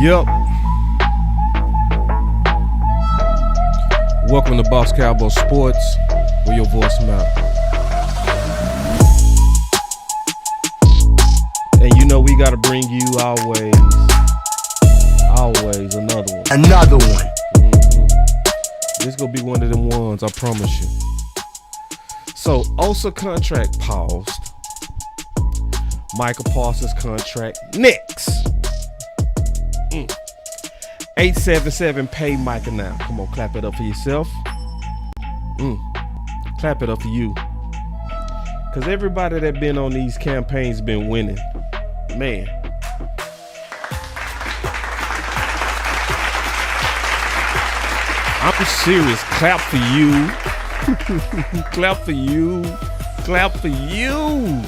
Yep. Welcome to BossCowboySports, where your voice matters. And you know we gotta bring you always another one. Another one. This gonna be one of them ones, I promise you. So, Osa Contract Paused. Micah Parsons contract next. 877 pay Micah now. Come on, clap it up for yourself. Clap it up for you. Because everybody that been on these campaigns been winning. Man. I'm serious. Clap for you. Clap for you. Clap for you.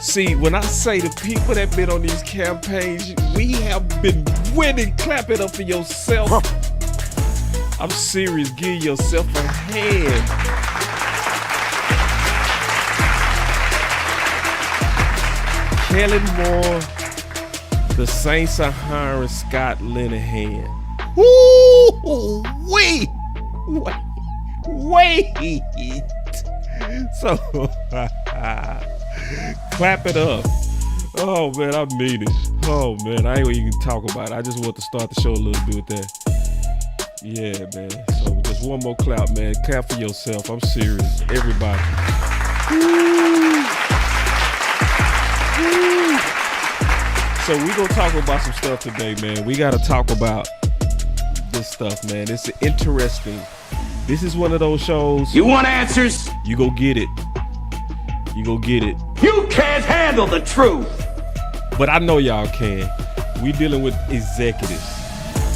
See, when I say the people that been on these campaigns, we have been winning. Clap it up for yourself. I'm serious. Give yourself a hand. Kellen Moore, the Saints are hiring Scott Linehan. Wait. So, clap it up. Oh, man, I mean it. Oh, man, I ain't even talk about it. I just want to start the show a little bit with that. Yeah, man. So, just one more clap, man. Clap for yourself. I'm serious. Everybody. So, we going to talk about some stuff today, man. We got to talk about this stuff, man. It's interesting. This is one of those shows. You want answers? You go get it. You go get it. You can't handle the truth. But I know y'all can. We dealing with executives.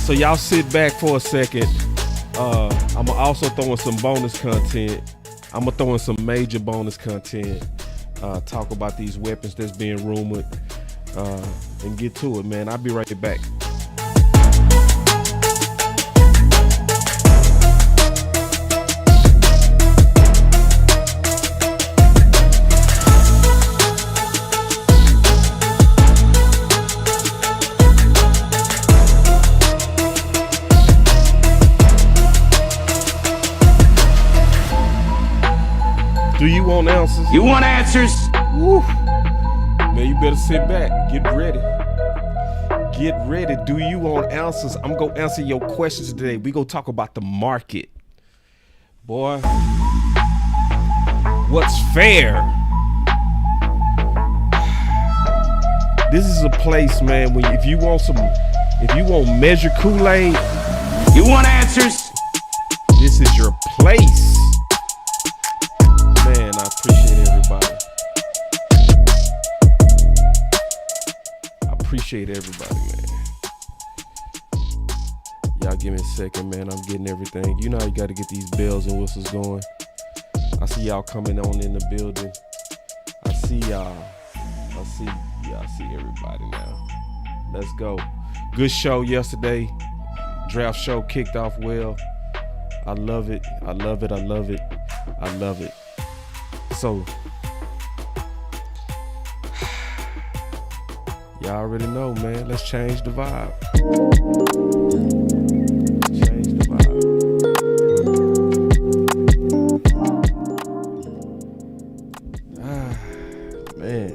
So y'all sit back for a second. I'm also throwing some bonus content. I'm going to throw in some major bonus content. Talk about these weapons that's being rumored. And get to it, man. I'll be right back. Do you want answers? You want answers? Woo. Man, you better sit back. Get ready. Get ready. Do you want answers? I'm going to answer your questions today. We going to talk about the market. Boy, what's fair? This is a place, man, when if you want measured Kool-Aid, you want answers? This is your place. Man, I appreciate everybody. Appreciate everybody, man. Y'all give me a second, man. I'm getting everything. You know how you got to get these bells and whistles going. I see y'all coming on in the building. I see y'all. I see everybody now. Let's go. Good show yesterday. Draft show kicked off well. I love it. I love it. I love it. I love it. So, y'all already know, man. Let's change the vibe. Change the vibe. Man.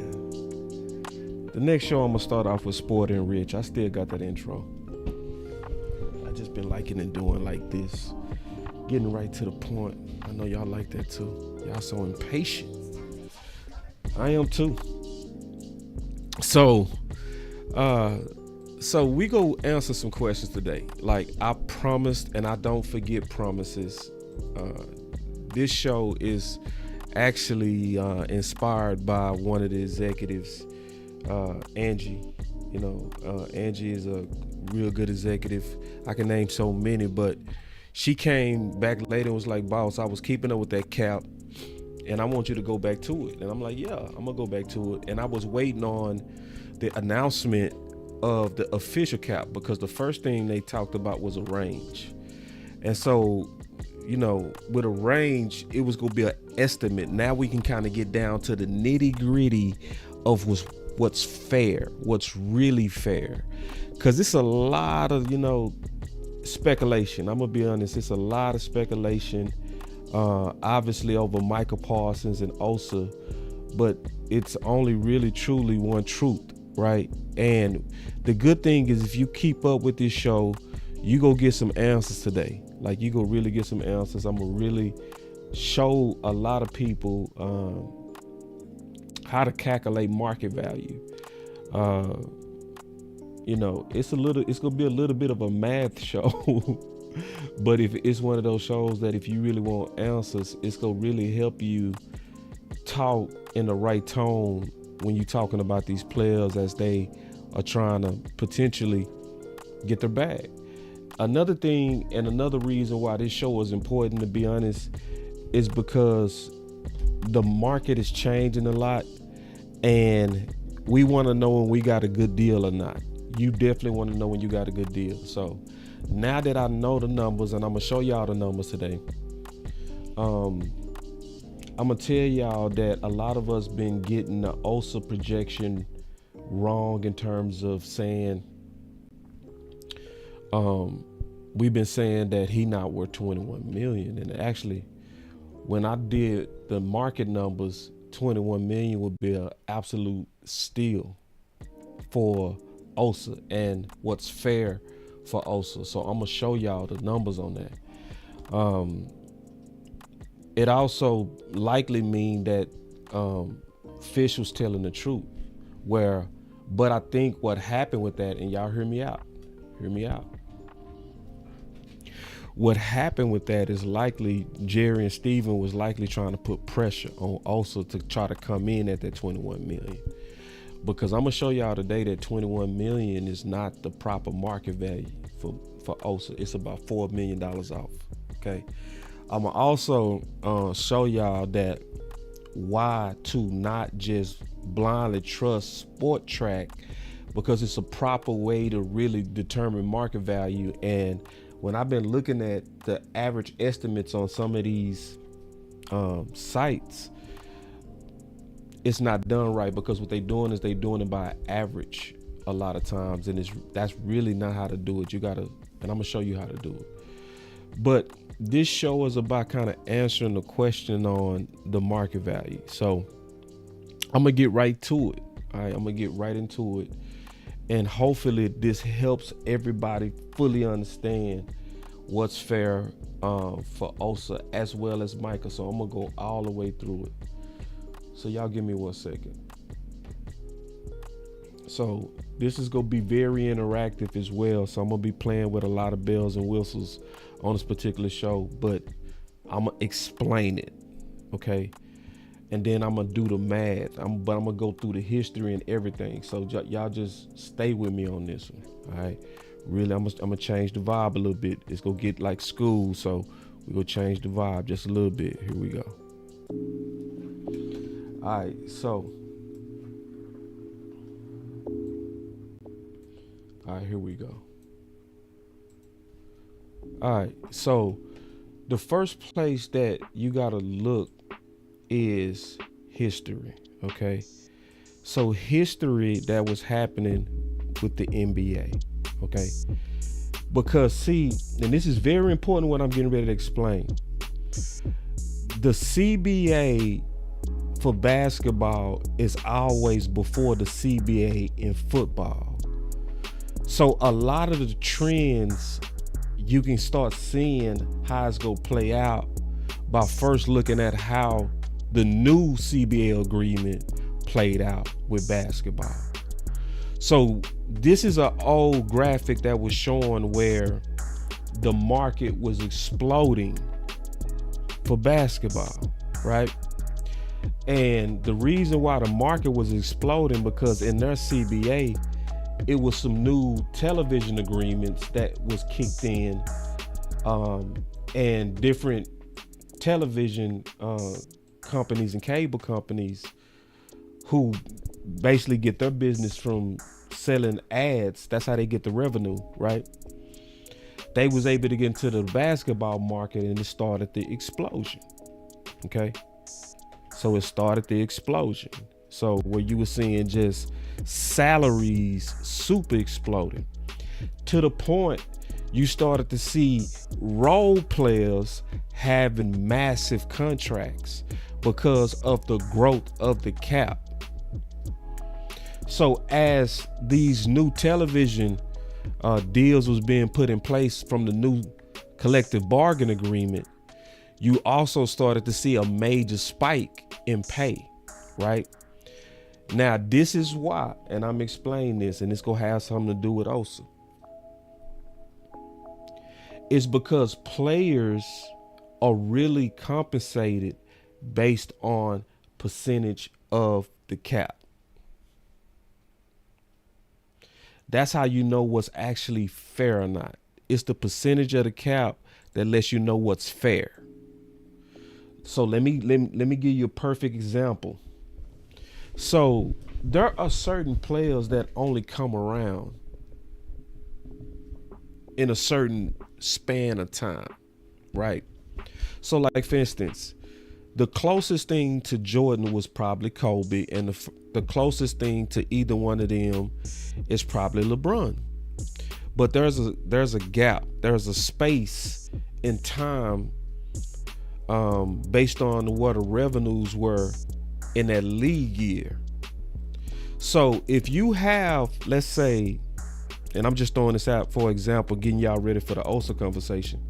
The next show, I'm going to start off with Sport and Rich. I still got that intro. I just been liking and doing like this. Getting right to the point. I know y'all like that too. Y'all so impatient. I am too. So we go answer some questions today. Like I promised, and I don't forget promises. This show is actually inspired by one of the executives, Angie. You know, Angie is a real good executive. I can name so many, but she came back later and was like, "Boss, I was keeping up with that cap, and I want you to go back to it." And I'm like, "Yeah, I'm gonna go back to it." And I was waiting on the announcement of the official cap because the first thing they talked about was a range. And so, you know, with a range, it was gonna be an estimate. Now we can kind of get down to the nitty gritty of what's fair, what's really fair. Because it's a lot of, speculation. I'm going to be honest, it's a lot of speculation, obviously over Micah Parsons and Osa, but it's only really truly one truth, right? And the good thing is if you keep up with this show, you go get some answers today. Like, you go really get some answers. I'm going to really show a lot of people how to calculate market value. It's gonna be a little bit of a math show, but if it's one of those shows that if you really want answers, it's gonna really help you talk in the right tone when you're talking about these players as they are trying to potentially get their bag. Another thing and another reason why this show is important, to be honest, is because the market is changing a lot, and we want to know when we got a good deal or not. You definitely want to know when you got a good deal. So now that I know the numbers, and I'm gonna show y'all the numbers today, I'm gonna tell y'all that a lot of us been getting the Osa projection wrong in terms of saying we've been saying that he not worth 21 million, and actually when I did the market numbers, 21 million would be an absolute steal for Osa and what's fair for Osa. So I'm gonna show y'all the numbers on that. It also likely mean that Fish was telling the truth, but I think what happened with that, and y'all hear me out. What happened with that is likely Jerry and Steven was likely trying to put pressure on Osa to try to come in at that 21 million. Because I'm gonna show y'all today that 21 million is not the proper market value for Osa. It's about $4 million off. Okay. I'm gonna also show y'all that why to not just blindly trust Sport Track, because it's a proper way to really determine market value. And when I've been looking at the average estimates on some of these sites, it's not done right, because what they're doing is they're doing it by average a lot of times, and that's really not how to do it. You gotta, and I'm gonna show you how to do it. But this show is about kind of answering the question on the market value. So I'm gonna get right to it. All right, I'm gonna get right into it, and hopefully this helps everybody fully understand what's fair for Osa as well as Micah. So I'm gonna go all the way through it. So y'all give me 1 second. So this is gonna be very interactive as well. So I'm gonna be playing with a lot of bells and whistles on this particular show, but I'm gonna explain it, okay? And then I'm gonna do the math. But I'm gonna go through the history and everything. So y'all just stay with me on this one, all right? Really, I'm gonna change the vibe a little bit. It's gonna get like school, so we're gonna change the vibe just a little bit. Here we go. All right, so here we go. All right, so the first place that you gotta look is history, okay? So history that was happening with the NBA, okay? Because see, and this is very important what I'm getting ready to explain. The CBA for basketball is always before the CBA in football. So a lot of the trends you can start seeing how it's gonna play out by first looking at how the new CBA agreement played out with basketball. So this is an old graphic that was showing where the market was exploding for basketball, right? And the reason why the market was exploding, because in their CBA, it was some new television agreements that was kicked in, and different television companies and cable companies who basically get their business from selling ads. That's how they get the revenue, right? They was able to get into the basketball market, and it started the explosion. Okay. So it started the explosion. So where you were seeing just salaries super exploding to the point you started to see role players having massive contracts because of the growth of the cap. So as these new television deals was being put in place from the new collective bargain agreement, you also started to see a major spike in pay, right? Now, this is why, and I'm explaining this, and it's going to have something to do with Osa. It's because players are really compensated based on percentage of the cap. That's how you know what's actually fair or not. It's the percentage of the cap that lets you know what's fair. So let me give you a perfect example. So there are certain players that only come around in a certain span of time, right? So like, for instance, the closest thing to Jordan was probably Kobe, and the closest thing to either one of them is probably LeBron. But there's a gap, there's a space in time based on what the revenues were in that league year. So if you have, let's say, and I'm just throwing this out for example, getting y'all ready for the Osa conversation.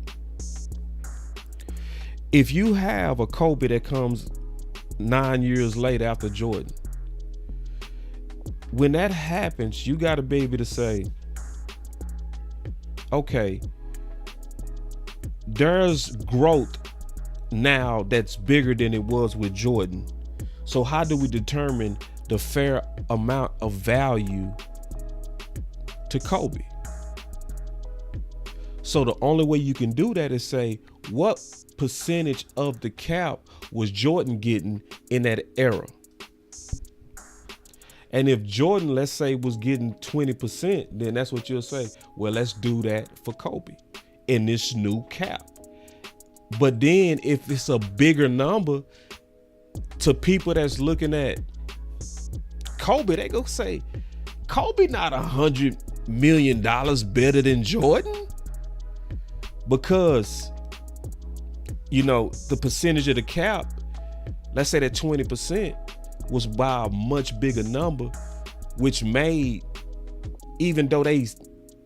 If you have a Kobe that comes 9 years later after Jordan, when that happens, you got to be able to say, okay, there's growth now that's bigger than it was with Jordan. So how do we determine the fair amount of value to Kobe? So the only way you can do that is say, what percentage of the cap was Jordan getting in that era? And if Jordan, let's say, was getting 20%, then that's what you'll say. Well, let's do that for Kobe in this new cap. But then if it's a bigger number to people that's looking at Kobe, they go say, Kobe not $100 million better than Jordan? Because, you know, the percentage of the cap, let's say that 20% was by a much bigger number, which made, even though they're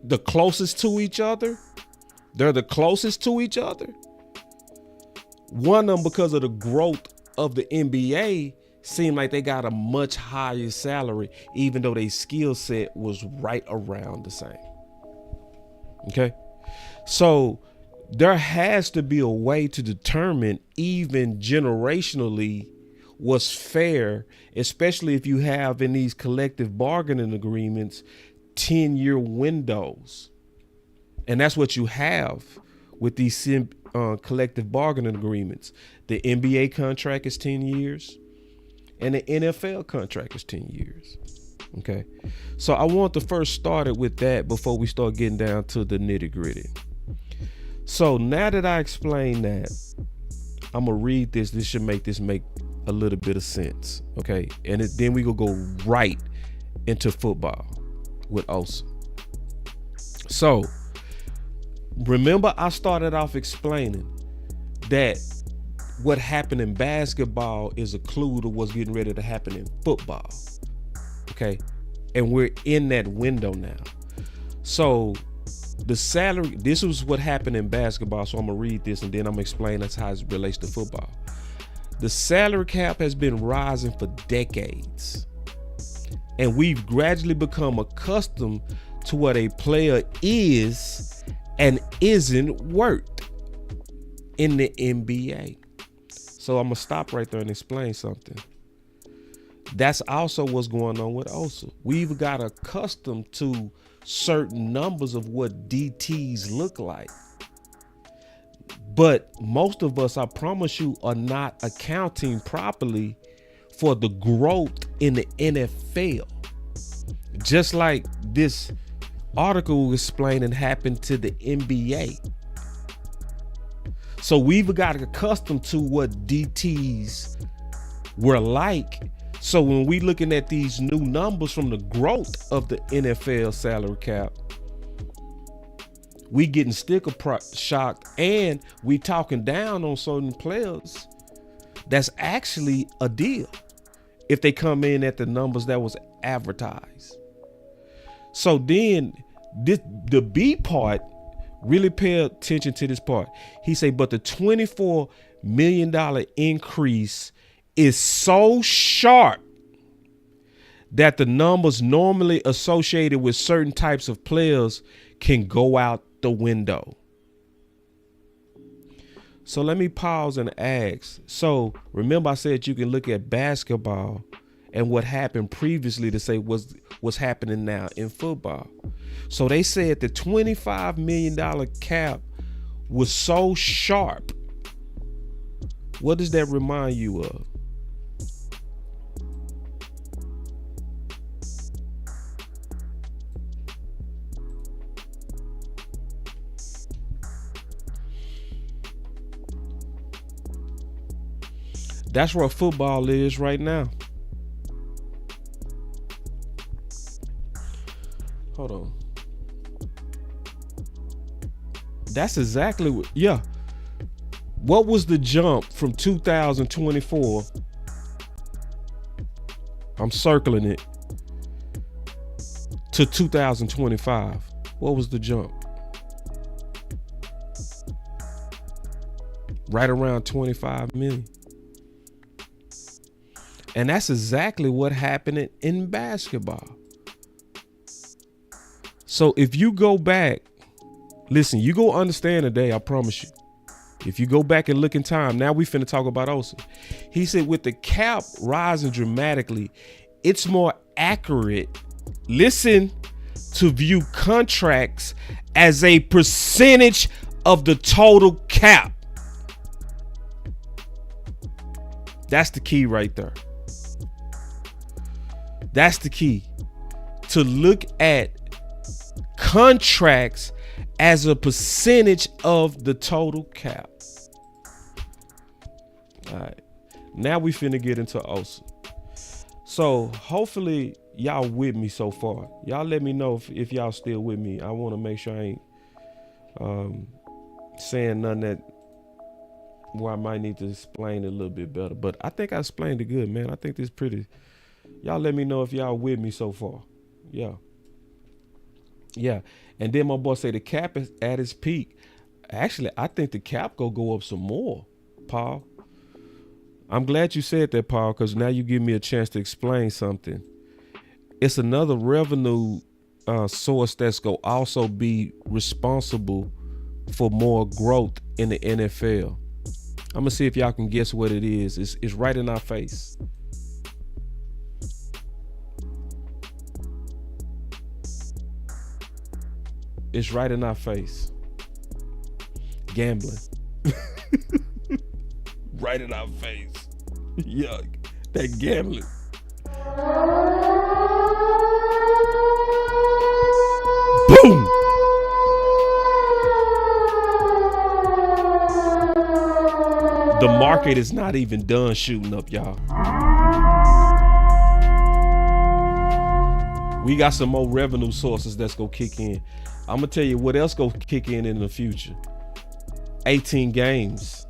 the closest to each other, one of them, because of the growth of the NBA, seemed like they got a much higher salary, even though their skill set was right around the same. Okay? So there has to be a way to determine, even generationally, what's fair, especially if you have in these collective bargaining agreements 10-year windows. And that's what you have with these collective bargaining agreements. The NBA contract is 10 years and the NFL contract is 10 years. Okay. So I want to first start it with that before we start getting down to the nitty gritty. So now that I explained that, I'm going to read this. This should make a little bit of sense. Okay. And then we gonna go right into football with Osa. So remember, I started off explaining that what happened in basketball is a clue to what's getting ready to happen in football. Okay. And we're in that window now. So the salary, this was what happened in basketball. So I'm going to read this and then I'm going to explain that's how it relates to football. The salary cap has been rising for decades. And we've gradually become accustomed to what a player is and isn't worth in the NBA. So I'm going to stop right there and explain something. That's also what's going on with Osa. We've got accustomed to certain numbers of what DTs look like. But most of us, I promise you, are not accounting properly for the growth in the NFL. Just like this article explaining happened to the NBA. So we've got accustomed to what DTs were like. So when we looking at these new numbers from the growth of the NFL salary cap, we getting sticker shocked, and we talking down on certain players. That's actually a deal if they come in at the numbers that was advertised. So then the B part, really pay attention to this part. He said, but the $24 million increase is so sharp that the numbers normally associated with certain types of players can go out the window. So let me pause and ask. So remember I said you can look at basketball and what happened previously to say what's happening now in football. So they said the $25 million cap was so sharp. What does that remind you of? That's where football is right now. Hold on. That's exactly what, yeah. What was the jump from 2024? I'm circling it to 2025. What was the jump? Right around 25 million. And that's exactly what happened in basketball. So if you go back, listen, you go understand today, I promise you. If you go back and look in time, now we finna talk about Osa. He said with the cap rising dramatically, it's more accurate, listen, to view contracts as a percentage of the total cap. That's the key right there. That's the key. To look at contracts as a percentage of the total cap. All right. Now we finna get into Osa. So hopefully y'all with me so far. Y'all let me know if y'all still with me. I want to make sure I ain't saying nothing that where I might need to explain it a little bit better. But I think I explained it good, man. I think this pretty. Y'all let me know if y'all with me so far. Yeah. Yeah. And then my boy say the cap is at its peak. Actually, I think the cap go up some more, Paul. I'm glad you said that, Paul, because now you give me a chance to explain something. It's another revenue source that's going to also be responsible for more growth in the NFL. I'm going to see if y'all can guess what it is. It's right in our face. It's right in our face. Gambling. Right in our face. Yuck. That gambling. Boom. The market is not even done shooting up, y'all. We got some more revenue sources that's gonna kick in. I'm gonna tell you what else gonna kick in the future. 18 games.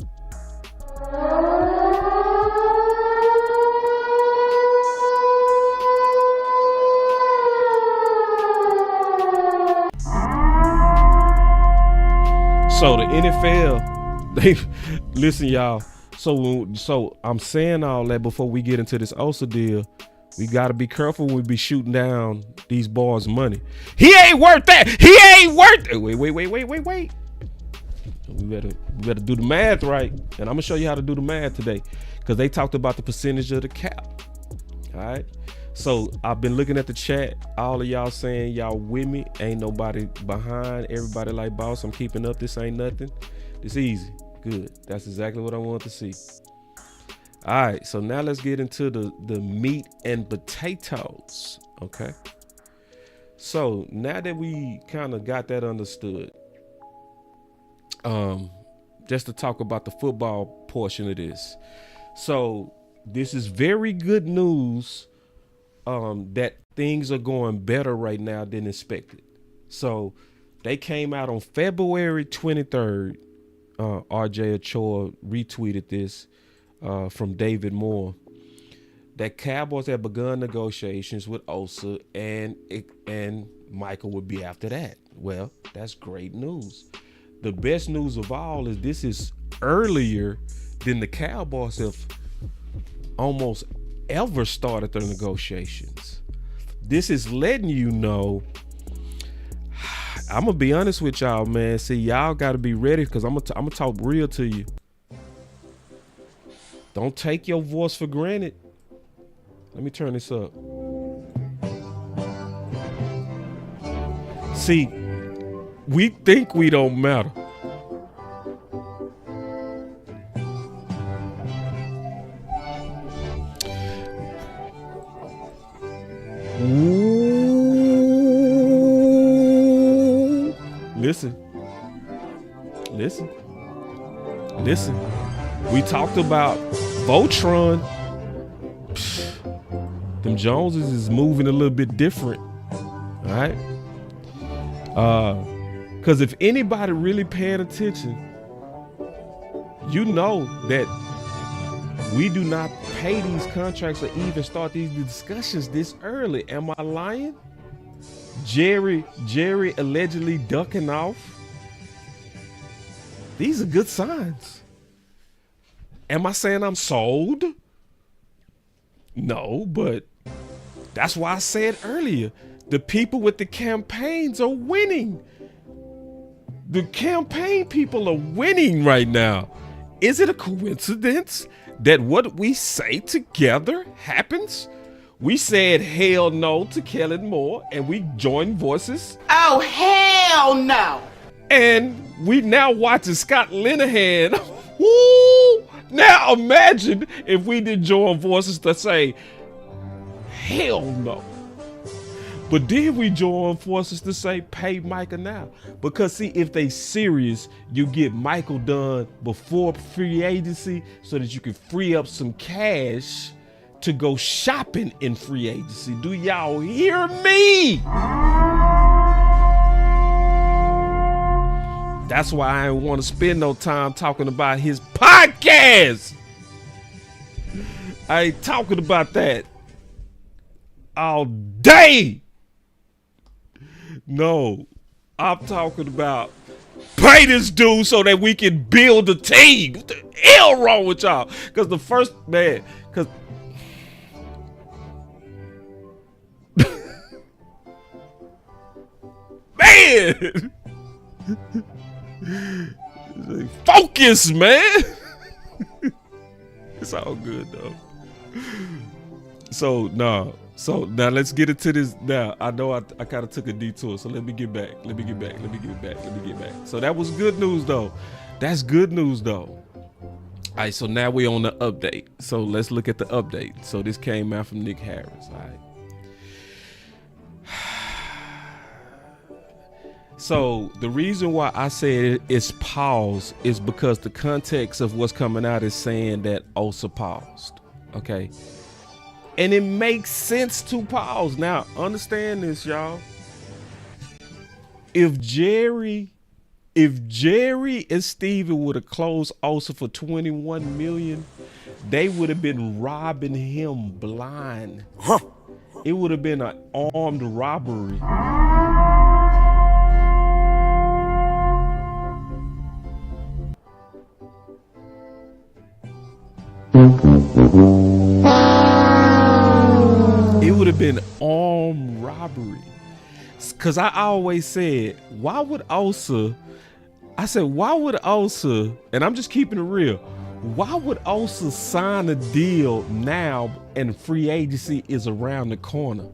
So the NFL, they listen, y'all. So I'm saying all that before we get into this Osa deal. We got to be careful when we be shooting down these boys' money. He ain't worth that. He ain't worth it. Wait. We better do the math right. And I'm going to show you how to do the math today because they talked about the percentage of the cap. All right. So I've been looking at the chat. All of y'all saying y'all with me. Ain't nobody behind. Everybody like, boss, I'm keeping up. This ain't nothing. It's easy. Good. That's exactly what I want to see. All right, so now let's get into the meat and potatoes, okay? So now that we kind of got that understood, just to talk about the football portion of this. So this is very good news that things are going better right now than expected. So they came out on February 23rd. RJ Ochoa retweeted this from David Moore, that Cowboys have begun negotiations with Osa and Michael would be after that. Well, that's great news. The best news of all is this is earlier than the Cowboys have almost ever started their negotiations. This is letting you know, I'm gonna be honest with y'all, man. See, y'all gotta be ready, because I'm gonna talk real to you. Don't take your voice for granted. Let me turn this up. See, we think we don't matter. Ooh. Listen. We talked about Voltron. Them Joneses is moving a little bit different. All right. Because if anybody really paying attention, you know that we do not pay these contracts or even start these discussions this early. Am I lying? Jerry allegedly ducking off. These are good signs. Am I saying I'm sold? No, but that's why I said earlier, the people with the campaigns are winning. The campaign people are winning right now. Is it a coincidence that what we say together happens? We said hell no to Kellen Moore and we joined voices. Oh, hell no. And we now watching Scott Linehan. Woo! Now imagine if we did join voices to say hell no. But then we join forces to say pay Micah now. Because see, if they serious, you get Michael done before free agency so that you can free up some cash to go shopping in free agency. Do y'all hear me? That's why I ain't want to spend no time talking about his podcast. I ain't talking about that all day. No, I'm talking about pay this dude so that we can build a team. What the hell wrong with y'all? Because the first man, because man, focus, man. It's all good though. So now let's get into this. Now I know I kind of took a detour, so let me get back. So that was good news though. That's good news though. All right, so now we're on the update. So let's look at the update. So this came out from Nick Harris. All right. So the reason why I said it's paused is because the context of what's coming out is saying that Osa paused. Okay. And it makes sense to pause. Now, understand this, y'all. If Jerry and Steven would have closed Osa for $21 million, they would have been robbing him blind. It would have been an armed robbery. It would have been armed robbery. Because I always said, why would Osa, and I'm just keeping it real, why would Osa sign a deal now and free agency is around the corner?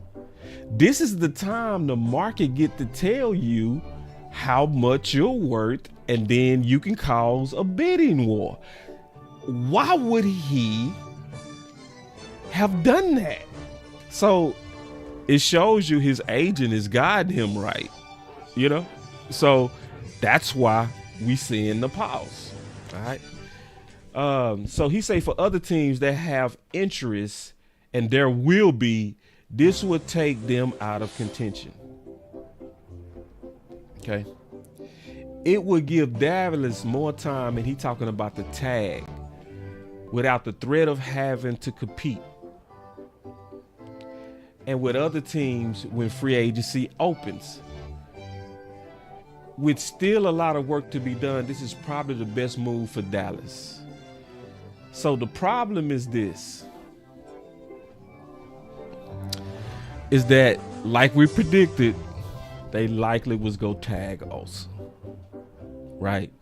This is the time the market get to tell you how much you're worth, and then you can cause a bidding war. Why would he have done that? So it shows you his agent is guiding him right, you know? So that's why we seeing the pause. All right. So he say for other teams that have interest, and there will be, this would take them out of contention. Okay. It would give Dallas more time, and he talking about the tag, without the threat of having to compete. And with other teams, when free agency opens, with still a lot of work to be done, this is probably the best move for Dallas. So the problem is this, is that, like we predicted, they likely was go tag Osa, right?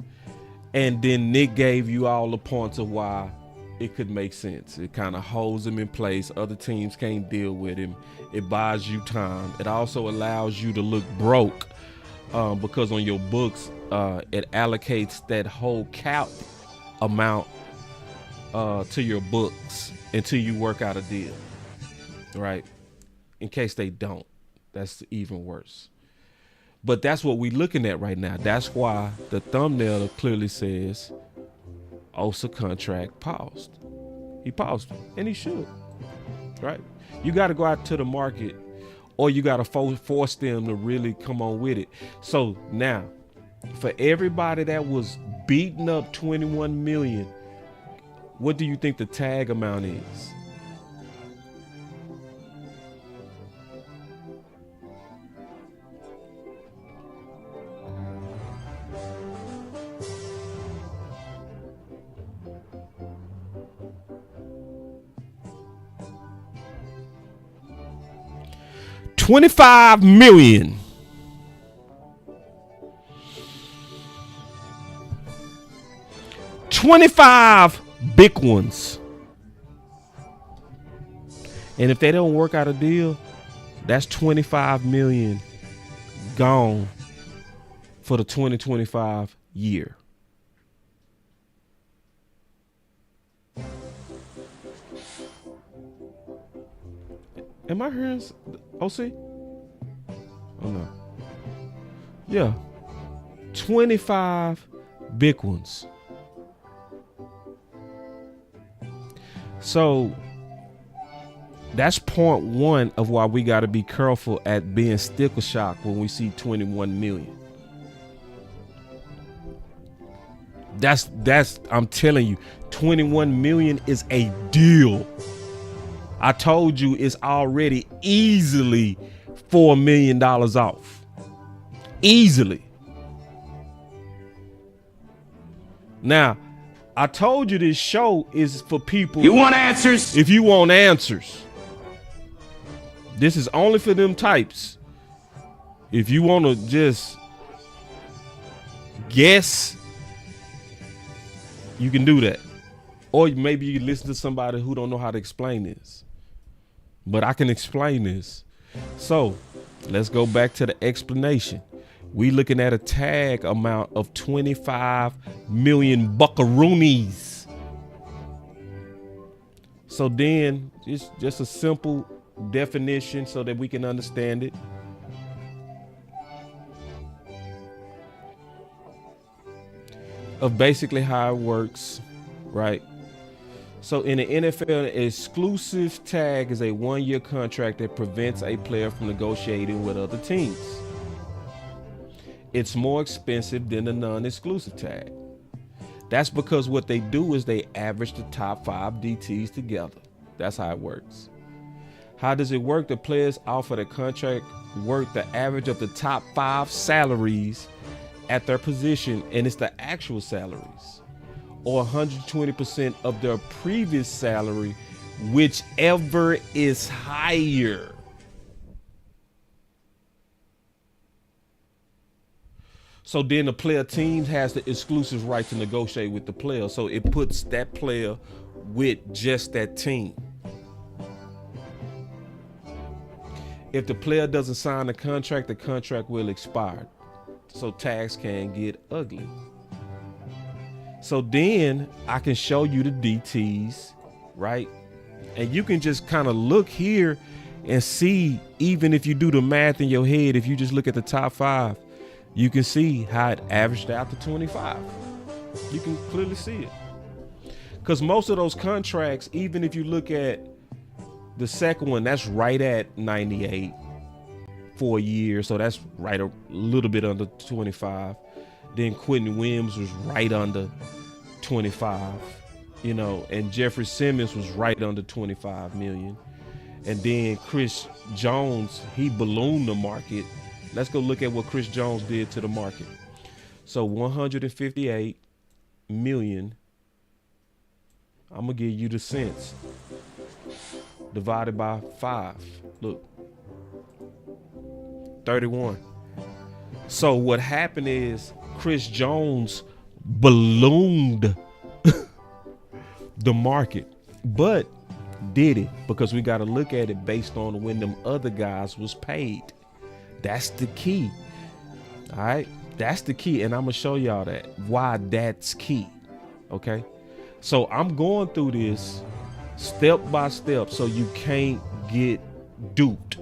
And then Nick gave you all the points of why it could make sense. It kind of holds him in place. Other teams can't deal with him. It buys you time. It also allows you to look broke, because on your books, it allocates that whole cap amount to your books until you work out a deal, right? In case they don't, that's even worse. But that's what we're looking at right now. That's why the thumbnail clearly says Osa contract paused. He paused it, and he should, right? You got to go out to the market, or you got to force them to really come on with it. So now, for everybody that was beating up 21 million, what do you think the tag amount is? $25 million. $25 big ones. And if they don't work out a deal, that's $25 million gone for the 2025 year. Am I hearing OC? Oh no. Yeah. 25 big ones. So that's point one of why we got to be careful at being sticker shock when we see 21 million. That's I'm telling you, 21 million is a deal. I told you it's already easily $4 million off. Easily. Now, I told you this show is for people. You want answers? If you want answers. This is only for them types. If you want to just guess, you can do that. Or maybe you listen to somebody who don't know how to explain this. But I can explain this. So let's go back to the explanation. We looking at a tag amount of 25 million buckaroonies. So then it's just a simple definition so that we can understand it. Of basically how it works, right? So in the NFL, an exclusive tag is a one-year contract that prevents a player from negotiating with other teams. It's more expensive than the non-exclusive tag. That's because what they do is they average the top 5 DTs together. That's how it works. How does it work? The players offered a contract worth the average of the top 5 salaries at their position, and it's the actual salaries, or 120% of their previous salary, whichever is higher. So then the player team has the exclusive right to negotiate with the player. So it puts that player with just that team. If the player doesn't sign the contract will expire. So tags can get ugly. So then I can show you the DTs, right? And you can just kind of look here and see, even if you do the math in your head, if you just look at the top 5, you can see how it averaged out to 25. You can clearly see it. Because most of those contracts, even if you look at the second one, that's right at 98 for a year. So that's right a little bit under 25. Then Quentin Williams was right under 25, you know, and Jeffrey Simmons was right under 25 million. And then Chris Jones, he ballooned the market. Let's go look at what Chris Jones did to the market. So 158 million. I'm gonna give you the cents divided by 5. Look, 31. So what happened is Chris Jones ballooned the market, but did it because we got to look at it based on when them other guys was paid. That's the key. All right, that's the key, and I'm gonna show y'all that why that's key. Okay, so I'm going through this step by step so you can't get duped.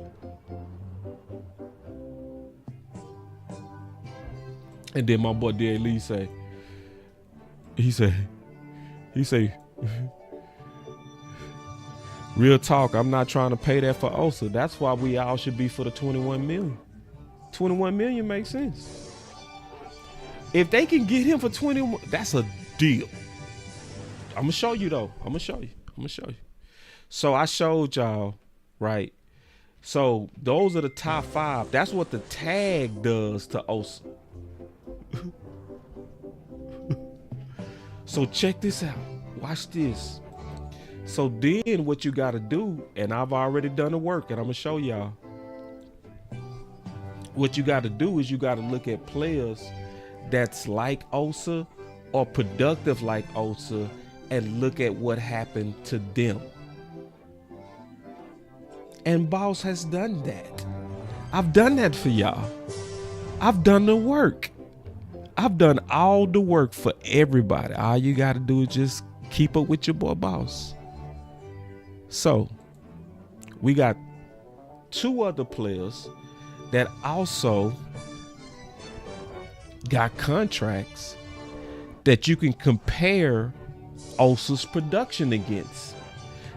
And then my boy D.A. Lee he say, real talk, I'm not trying to pay that for Osa. That's why we all should be for the 21 million. 21 million makes sense. If they can get him for 21, that's a deal. I'm gonna show you though. I'm gonna show you. So I showed y'all, right? So those are the top 5. That's what the tag does to Osa. So check this out. Watch this. So then what you got to do, and I've already done the work, and I'm going to show y'all. What you got to do is you got to look at players that's like Osa or productive like Osa and look at what happened to them. And Boss has done that. I've done that for y'all. I've done the work. I've done all the work for everybody. All you got to do is just keep up with your boy Boss. So we got 2 other players that also got contracts that you can compare Osa's production against.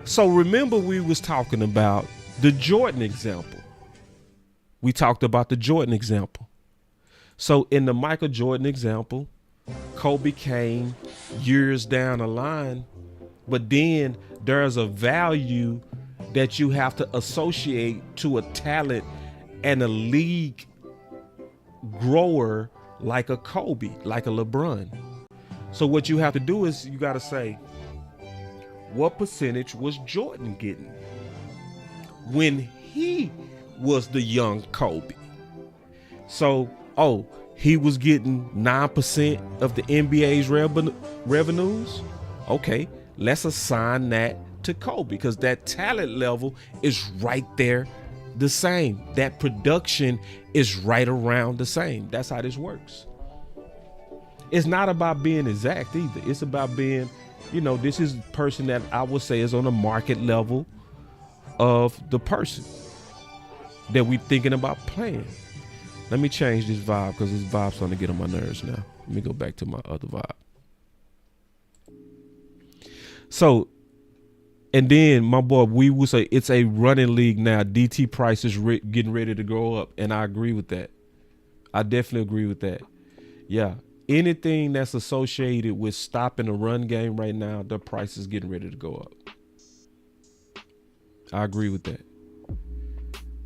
So remember we was talking about the Jordan example. We talked about the Jordan example. So in the Michael Jordan example, Kobe came years down the line, but then there's a value that you have to associate to a talent and a league grower like a Kobe, like a LeBron. So what you have to do is you got to say, what percentage was Jordan getting when he was the young Kobe? So, he was getting 9% of the NBA's revenues. Okay, let's assign that to Kobe because that talent level is right there the same. That production is right around the same. That's how this works. It's not about being exact either. It's about being, this is a person that I would say is on the market level of the person that we thinking about playing. Let me change this vibe because this vibe's starting to get on my nerves now. Let me go back to my other vibe. So, and then my boy, we will say it's a running league now. DT price is getting ready to go up. And I agree with that. I definitely agree with that. Yeah. Anything that's associated with stopping the run game right now, the price is getting ready to go up. I agree with that.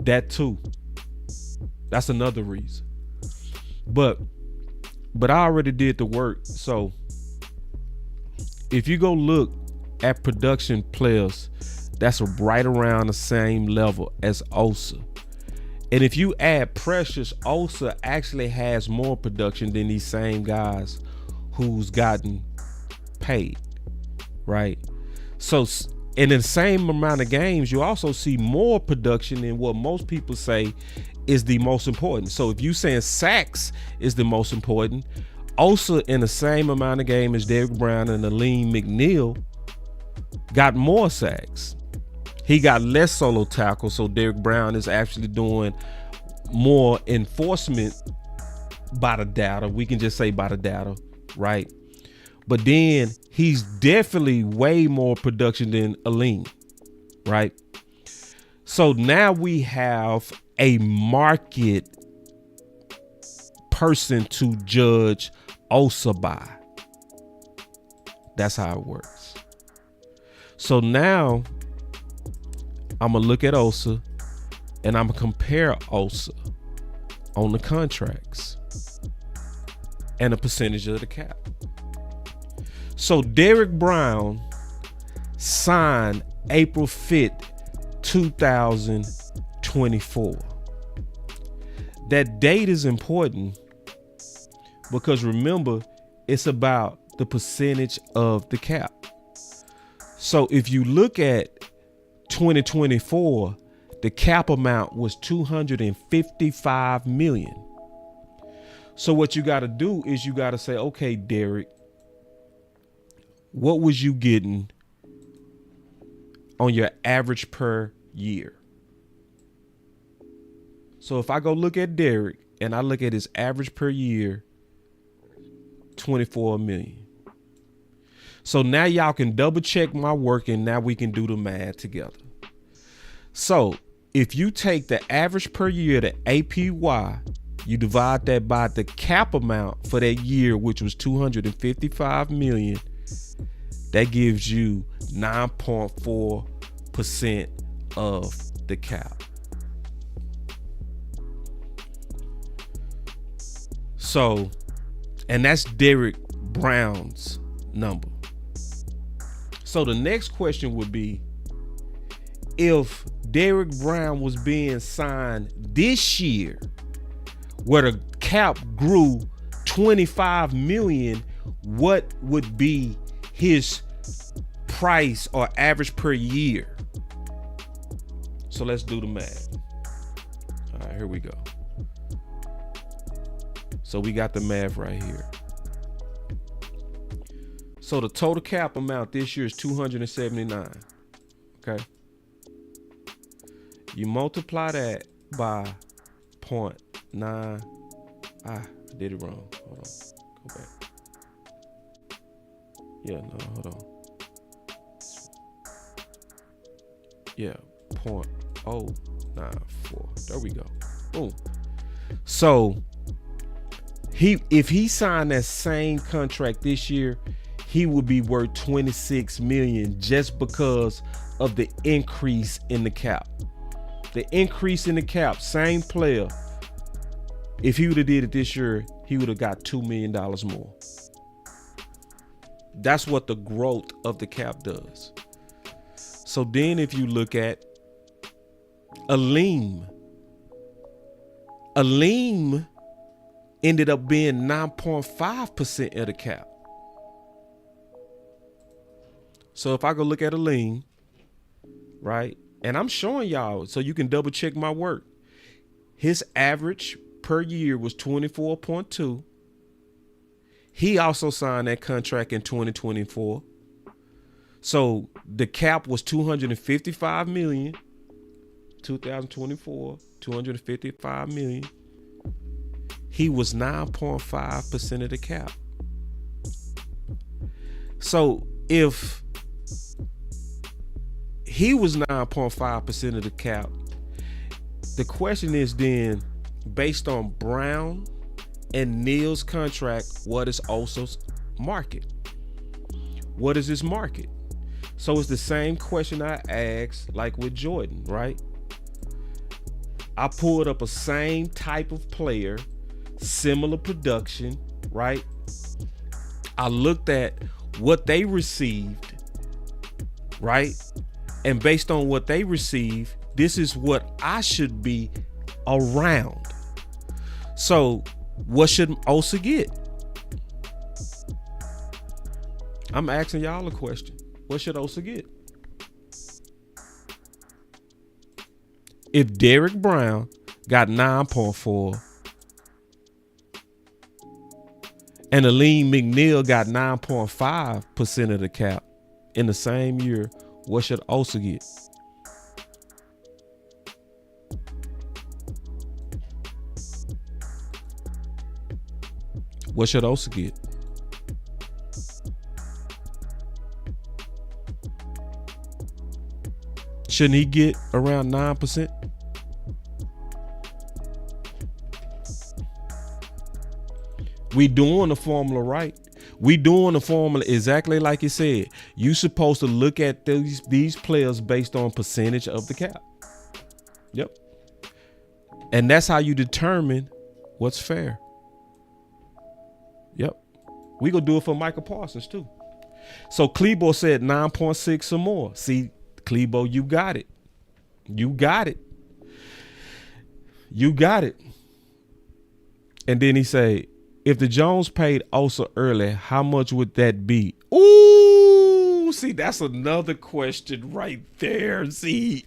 That too. That's another reason. But I already did the work. So if you go look at production players, that's right around the same level as Osa. And if you add Precious, Osa actually has more production than these same guys who's gotten paid, right? So, and in the same amount of games, you also see more production than what most people say is the most important. So if you saying sacks is the most important, Osa in the same amount of game as Derrick Brown and Aleem McNeil got more sacks. He got less solo tackles, so Derrick Brown is actually doing more enforcement by the data. We can just say by the data, right? But then he's definitely way more production than Aleem, right? So now we have a market person to judge Osa by. That's how it works. So now I'm gonna look at Osa and I'm gonna compare Osa on the contracts and a percentage of the cap. So Derrick Brown signed April 5th, 2024. That date is important because remember, it's about the percentage of the cap. So if you look at 2024, the cap amount was $255 million. So what you got to do is you got to say, okay, Derrick, what was you getting on your average per year? So if I go look at Derrick and I look at his average per year, 24 million. So now y'all can double check my work and now we can do the math together. So if you take the average per year, the APY, you divide that by the cap amount for that year, which was 255 million, that gives you 9.4% of the cap. So, and that's Derrick Brown's number. So the next question would be, if Derrick Brown was being signed this year, where the cap grew 25 million, what would be his price or average per year? So let's do the math. All right, here we go. So we got the math right here. So the total cap amount this year is 279. Okay. You multiply that by 0.9. I did it wrong. Hold on. Go back. Yeah, no, hold on. Yeah, 0.094. There we go. Boom. So if he signed that same contract this year, he would be worth 26 million just because of the increase in the cap. The increase in the cap, same player. If he would have did it this year, he would have got $2 million more. That's what the growth of the cap does. So then if you look at Aleem ended up being 9.5% of the cap. So if I go look at Aleem, right, and I'm showing y'all so you can double check my work. His average per year was 24.2. He also signed that contract in 2024. So the cap was 255 million. 2024, 255 million. He was 9.5% of the cap. So if he was 9.5% of the cap, the question is then, based on Brown and Neal's contract, what is Osa's market? What is his market? So it's the same question I asked like with Jordan, right? I pulled up a same type of player, similar production, right? I looked at what they received, right? And based on what they received, this is what I should be around. So what should Osa get? I'm asking y'all a question. What should Osa get? If Derrick Brown got 9.4 and Aleem McNeil got 9.5% of the cap in the same year, what should Osa get? What should Osa get? Shouldn't he get around 9%? We doing the formula right. We doing the formula exactly like it said. You supposed to look at these players based on percentage of the cap. Yep. And that's how you determine what's fair. Yep. We gonna do it for Micah Parsons too. So Klebo said 9.6 or more. See, Klebo, you got it. You got it. You got it. And then he said, if the Jones paid Osa early, how much would that be? Ooh, see, that's another question right there. See,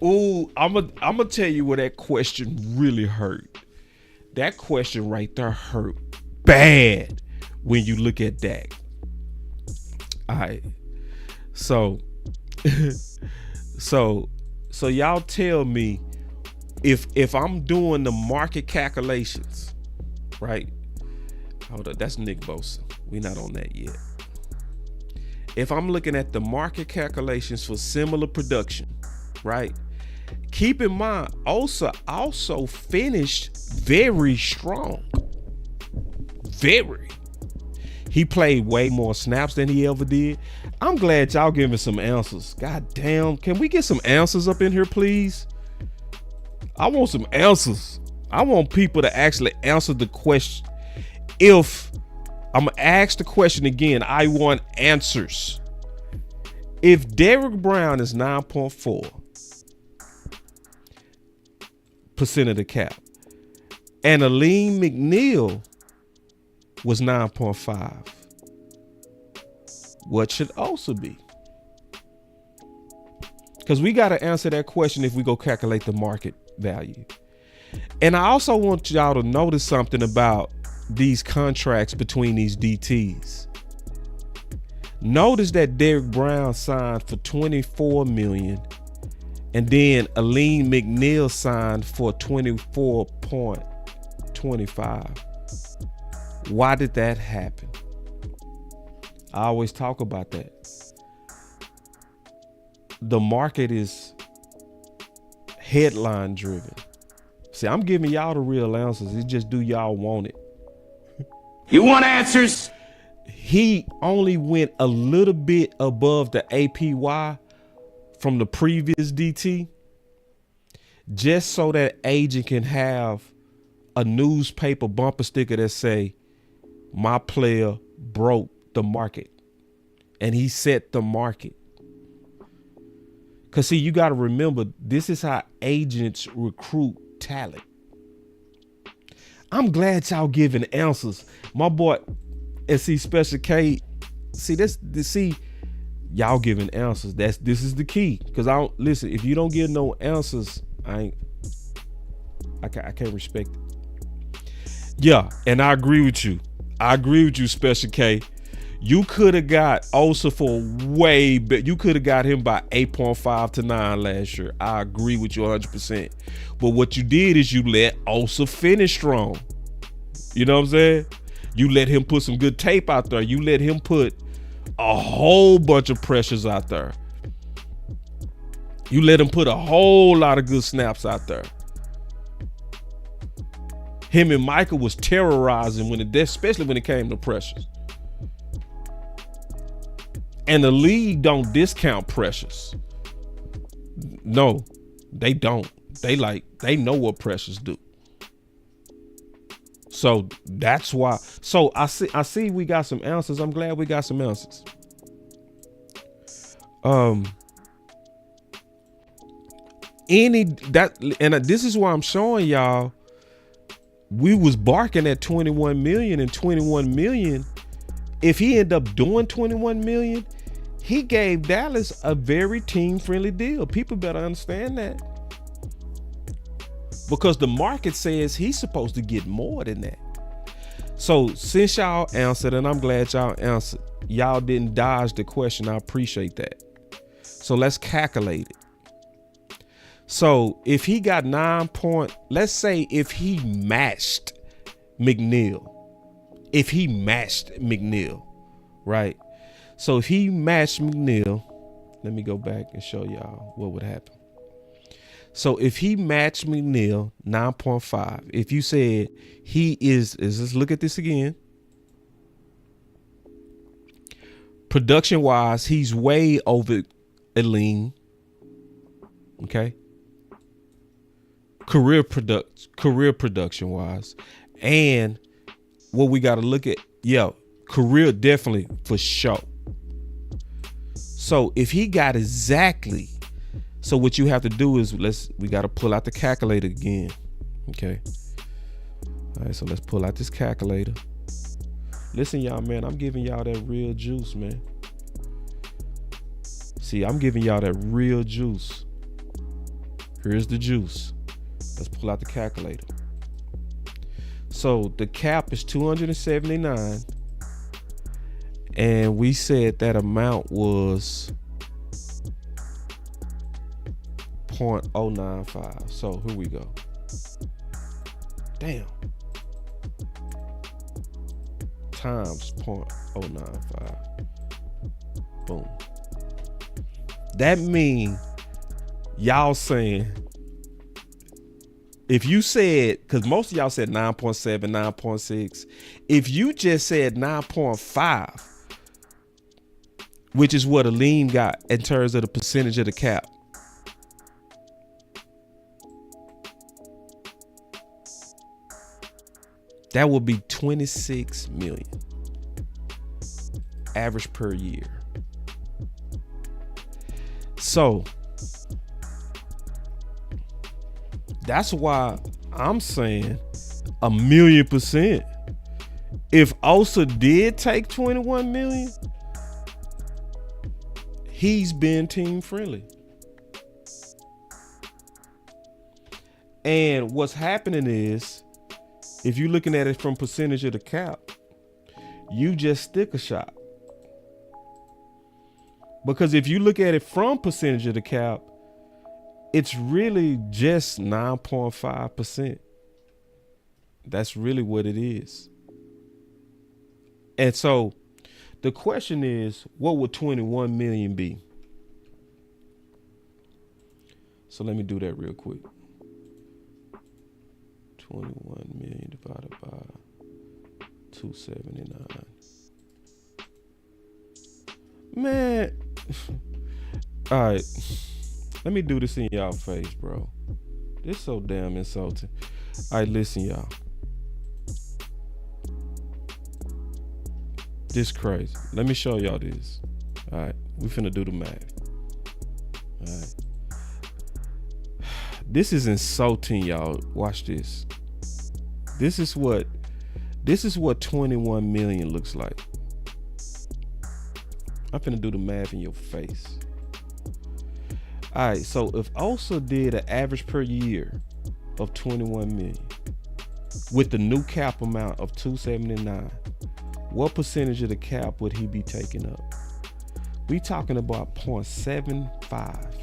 ooh, I'm gonna tell you where that question really hurt. That question right there hurt bad when you look at Dak. All right, so y'all tell me if I'm doing the market calculations, right? Hold up, that's Nick Bosa. We not on that yet. If I'm looking at the market calculations for similar production, right? Keep in mind, Osa also finished very strong. Very. He played way more snaps than he ever did. I'm glad y'all giving some answers. God damn, can we get some answers up in here, please? I want some answers. I want people to actually answer the question. If I'm gonna ask the question again, I want answers. If Derrick Brown is 9.4% of the cap and Aleem McNeil was 9.5, what should Osa be? Because we got to answer that question if we go calculate the market value. And I also want y'all to notice something about these contracts between these DTs. Notice that Derrick Brown signed for $24 million, and then Aleem McNeil signed for $24.25. Why did that happen? I always talk about that. The market is headline driven. See, I'm giving y'all the real answers. It's just, do y'all want it? You want answers? He only went a little bit above the APY from the previous DT, just so that agent can have a newspaper bumper sticker that say, my player broke the market, and he set the market. Because see, you got to remember, this is how agents recruit talent. I'm glad y'all giving answers. My boy, SC Special K, see, y'all giving answers. This is the key. Because I don't listen. If you don't give no answers, I can't respect it. Yeah, and I agree with you. Special K. You could have got Osa for way better. You could have got him by 8.5 to 9 last year. I agree with you 100%. But what you did is you let Osa finish strong. You know what I'm saying? You let him put some good tape out there. You let him put a whole bunch of pressures out there. You let him put a whole lot of good snaps out there. Him and Micah was terrorizing especially when it came to pressures. And the league don't discount pressures. No, they don't. They know what pressures do. So that's why. So I see we got some answers. I'm glad we got some answers. This is why I'm showing y'all. We was barking at 21 million and 21 million. If he ended up doing 21 million, he gave Dallas a very team-friendly deal. People better understand that. Because the market says he's supposed to get more than that. So since y'all answered, and I'm glad y'all answered, y'all didn't dodge the question. I appreciate that. So let's calculate it. So if he got let's say if he matched McNeil, right? So if he matched McNeil Let me go back and show y'all what would happen. So if he matched me nil, 9.5. If you said he is let's look at this again. Production wise, he's way over Aleem. Okay. Career production wise. And what we got to look at, career definitely for sure. So if he got exactly, so what you have to do is we got to pull out the calculator again. Okay. All right, so let's pull out this calculator. Listen, y'all, man, I'm giving y'all that real juice, man. See, I'm giving y'all that real juice. Here's the juice. Let's pull out the calculator. So the cap is 279. And we said that amount was 0.095. So here we go. Damn. Times 0.095. Boom. That mean y'all saying, if you said, because most of y'all said 9.7, 9.6, if you just said 9.5, which is what Aleem got in terms of the percentage of the cap, that would be 26 million average per year. So that's why I'm saying 1,000,000%. If Osa did take 21 million, he's been team friendly. And what's happening is, if you're looking at it from percentage of the cap, you just stick a shot. Because if you look at it from percentage of the cap, it's really just 9.5%. That's really what it is. And so the question is, what would 21 million be? So let me do that real quick. 21 million divided by 279. Man. All right. Let me do this in y'all face, bro. This so damn insulting. All right, listen, y'all. This crazy. Let me show y'all this. All right. We finna do the math. All right. This is insulting, y'all. Watch this. This is what 21 million looks like. I'm finna do the math in your face. All right, so if Osa did an average per year of 21 million with the new cap amount of 279, what percentage of the cap would he be taking up? We talking about 0.75.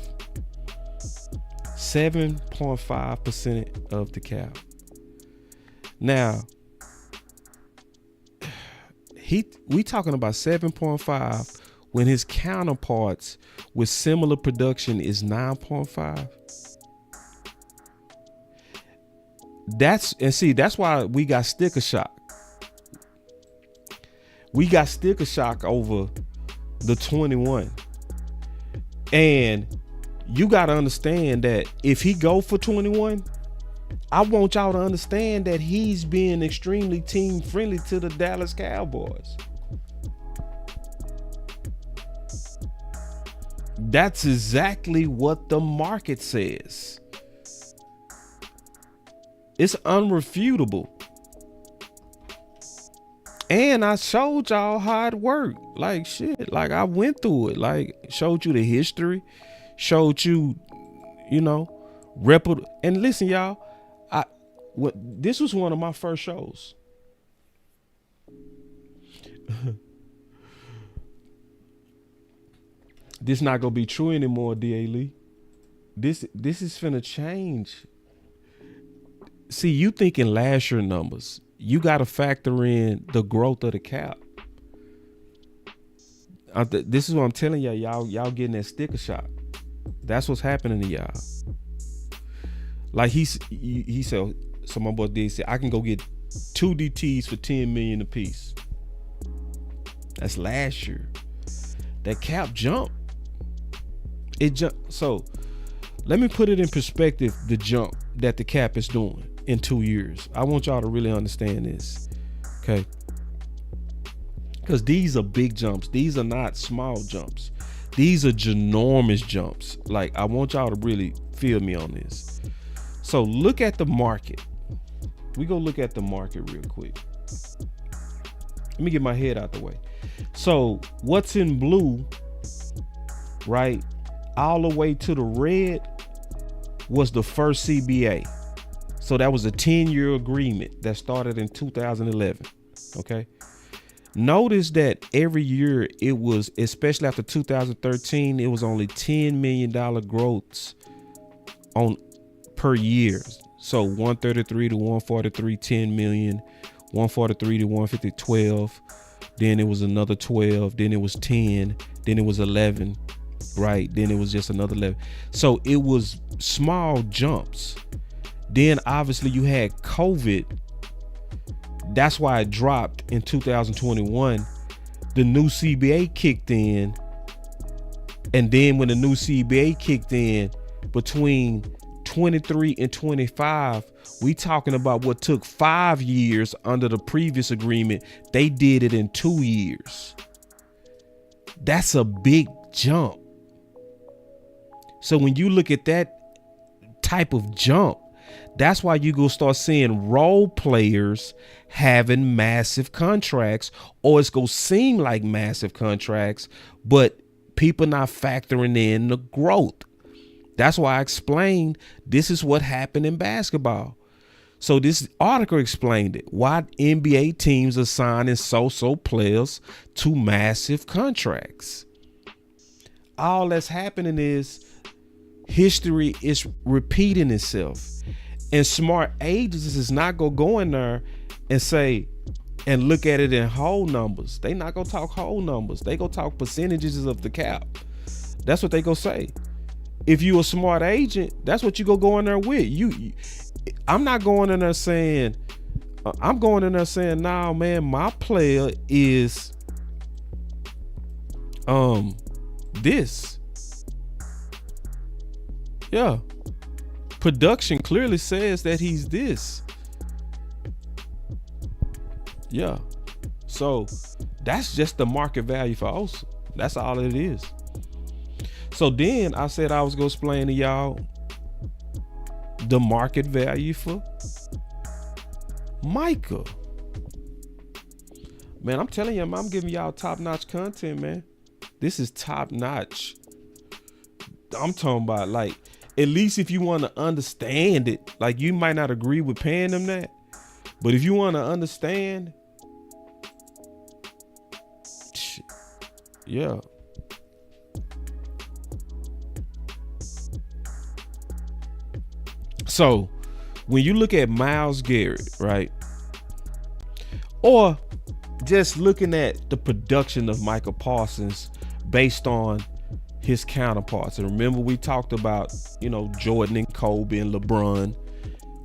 7.5% of the cap. Now, we talking about 7.5 when his counterparts with similar production is 9.5. That's why we got sticker shock. We got sticker shock over the 21. And you got to understand that if he go for 21, I want y'all to understand that he's being extremely team friendly to the Dallas Cowboys. That's exactly what the market says. It's unrefutable. And I showed y'all how it worked. Like shit. Like I went through it. Like showed you the history. Showed you, and listen, y'all. This was one of my first shows. This not gonna be true anymore, D.A. Lee. This is finna change. See, you thinking last year numbers. You gotta factor in the growth of the cap. This is what I'm telling y'all. Y'all getting that sticker shock. That's what's happening to y'all. Like he said, so my boy D said, I can go get 2 DTs for $10 million a piece. That's last year. That cap jump. It jumped. So let me put it in perspective, the jump that the cap is doing in 2 years. I want y'all to really understand this. Okay. Because these are big jumps. These are not small jumps. These are ginormous jumps. Like, I want y'all to really feel me on this. So look at the market. We go look at the market real quick. Let me get my head out the way. So what's in blue, right, all the way to the red was the first CBA. So that was a 10-year agreement that started in 2011. Okay. Notice that every year it was, especially after 2013, it was only $10 million growths on per year. So 133 to 143, 10 million, 143 to 150, 12. Then it was another 12. Then it was 10. Then it was 11. Right. Then it was just another 11. So it was small jumps. Then obviously you had COVID. That's why it dropped in 2021. The new CBA kicked in. And then when the new CBA kicked in, between 23 and 25, we talking about what took 5 years under the previous agreement. They did it in 2 years. That's a big jump. So when you look at that type of jump, that's why you go start seeing role players having massive contracts, or it's going to seem like massive contracts, but people not factoring in the growth. That's why I explained this is what happened in basketball. So this article explained it, why NBA teams are signing so-so players to massive contracts. All that's happening is history is repeating itself. And smart agents is not going to go in there and say, and look at it in whole numbers. They not going to talk whole numbers. They going to talk percentages of the cap. That's what they going to say. If you a smart agent, that's what you go in there with. I'm not going in there saying, I'm going in there saying, nah, man, my player is this. Yeah. Production clearly says that he's this. Yeah. So that's just the market value for Osa. That's all it is. So then I said I was going to explain to y'all the market value for Micah. Man, I'm telling you, I'm giving y'all top-notch content, man. This is top-notch. I'm talking about, like, at least if you want to understand it, like, you might not agree with paying them that, but if you want to understand, yeah. So when you look at Myles Garrett, right, or just looking at the production of Micah Parsons based on his counterparts, and remember we talked about, Jordan and Kobe and LeBron,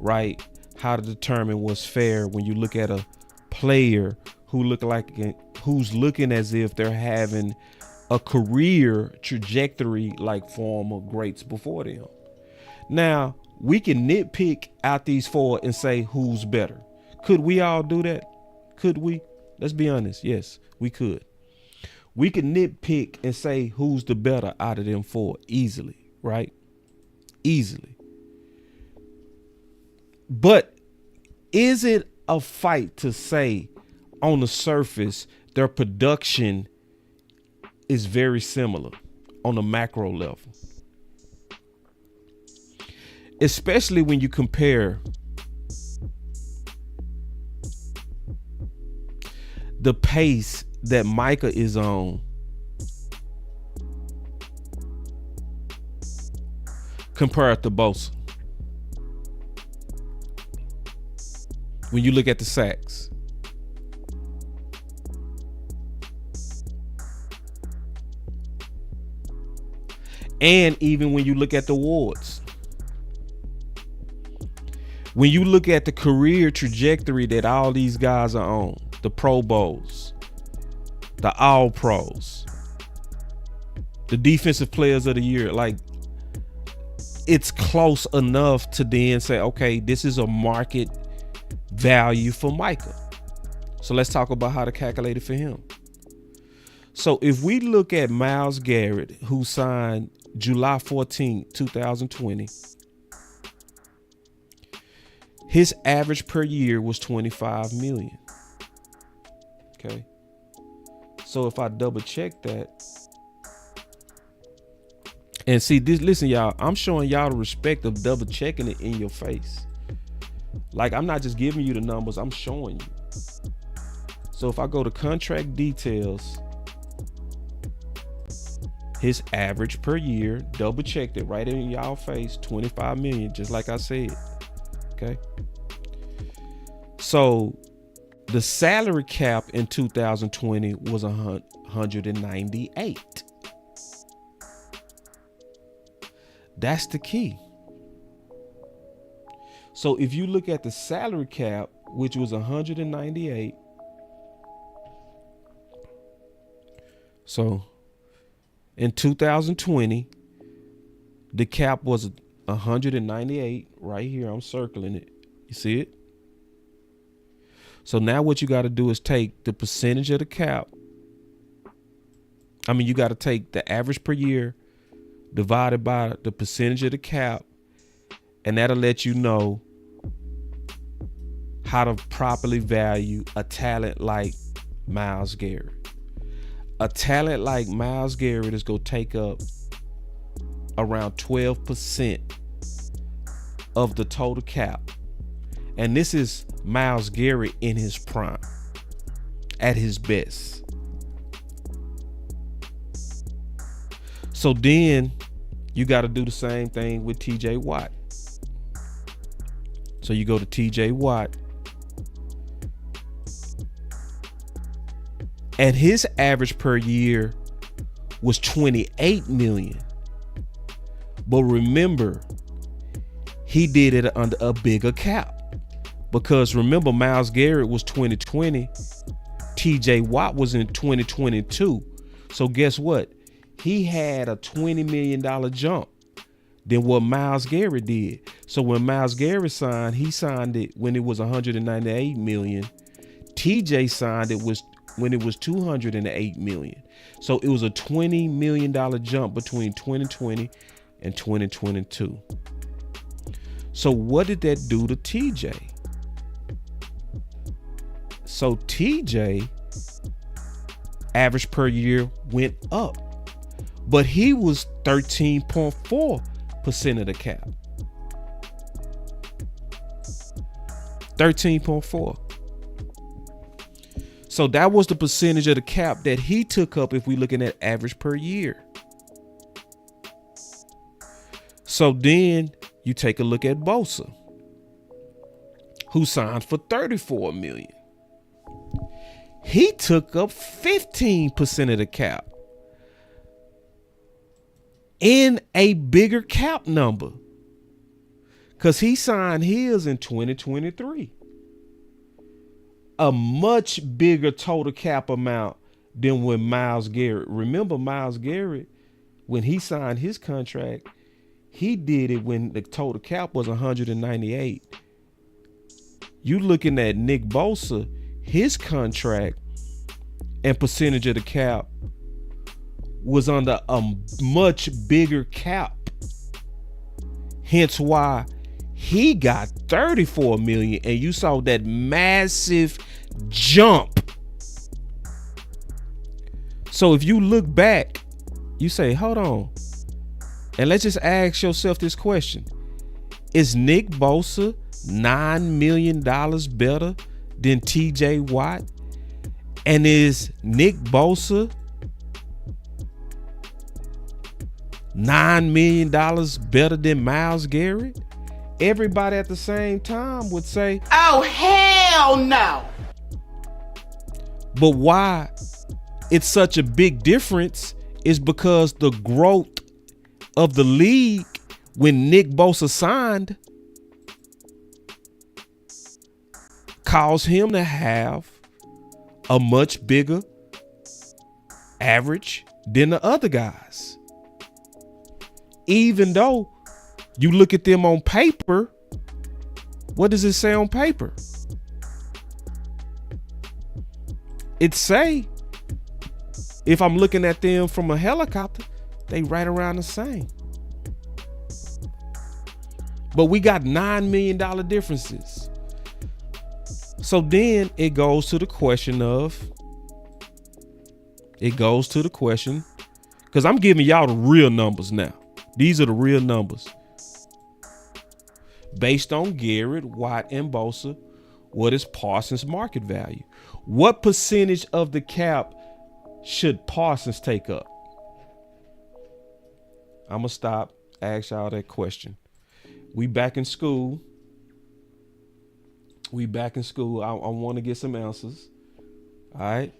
right? How to determine what's fair when you look at a player who's looking as if they're having a career trajectory like former greats before them. Now, we can nitpick out these four and say who's better. Could we all do that? Could we? Let's be honest. Yes, we could. We can nitpick and say who's the better out of them four easily, right? Easily. But is it a fight to say on the surface their production is very similar on a macro level? Especially when you compare the pace that Micah is on compared to Bosa. When you look at the sacks. And even when you look at the awards, when you look at the career trajectory that all these guys are on, the Pro Bowls, the All Pros, the Defensive Players of the Year, like, it's close enough to then say, okay, this is a market value for Micah. So let's talk about how to calculate it for him. So if we look at Myles Garrett, who signed July 14, 2020, his average per year was $25 million. Okay. So if I double check that, and see this, listen, y'all, I'm showing y'all the respect of double checking it in your face. Like, I'm not just giving you the numbers, I'm showing you. So if I go to contract details, his average per year, double checked it right in y'all face, 25 million, just like I said. Okay. So the salary cap in 2020 was 198. That's the key. So if you look at the salary cap, which was 198. So in 2020, the cap was 198 right here. I'm circling it. You see it? So now what you got to do is take the percentage of the cap. I mean, you got to take the average per year divided by the percentage of the cap, and that'll let you know how to properly value a talent like Myles Garrett. A talent like Myles Garrett is going to take up around 12% of the total cap. And this is Myles Garrett in his prime, at his best. So then you got to do the same thing with TJ Watt. So you go to TJ Watt, and his average per year was 28 million. But remember, he did it under a bigger cap. Because remember, Myles Garrett was 2020, TJ Watt was in 2022. So guess what? He had a $20 million jump than what Myles Garrett did. So when Myles Garrett signed, he signed it when it was 198 million. TJ signed it when it was 208 million. So it was a $20 million jump between 2020 and 2022. So what did that do to TJ? So TJ average per year went up, but he was 13.4% of the cap. 13.4. So that was the percentage of the cap that he took up if we're looking at average per year. So then you take a look at Bosa, who signed for 34 million. He took up 15% of the cap in a bigger cap number, because he signed his in 2023. A much bigger total cap amount than when Myles Garrett. Remember, Myles Garrett, when he signed his contract, he did it when the total cap was 198. You looking at Nick Bosa, his contract and percentage of the cap was under a much bigger cap. Hence why he got 34 million, and you saw that massive jump. So if you look back, you say, hold on, and let's just ask yourself this question: is Nick Bosa $9 million better than TJ Watt? And is Nick Bosa $9 million better than Myles Garrett? Everybody at the same time would say, Oh, hell no. But why it's such a big difference is because the growth of the league when Nick Bosa signed caused him to have a much bigger average than the other guys. Even though you look at them on paper, what does it say on paper? It say, if I'm looking at them from a helicopter, they right around the same. But we got $9 million differences. So then it goes to the question, because I'm giving y'all the real numbers now. These are the real numbers. Based on Garrett, Watt, and Bosa, what is Parsons' market value? What percentage of the cap should Parsons take up? I'm going to stop, ask y'all that question. We back in school. I want to get some answers. All right.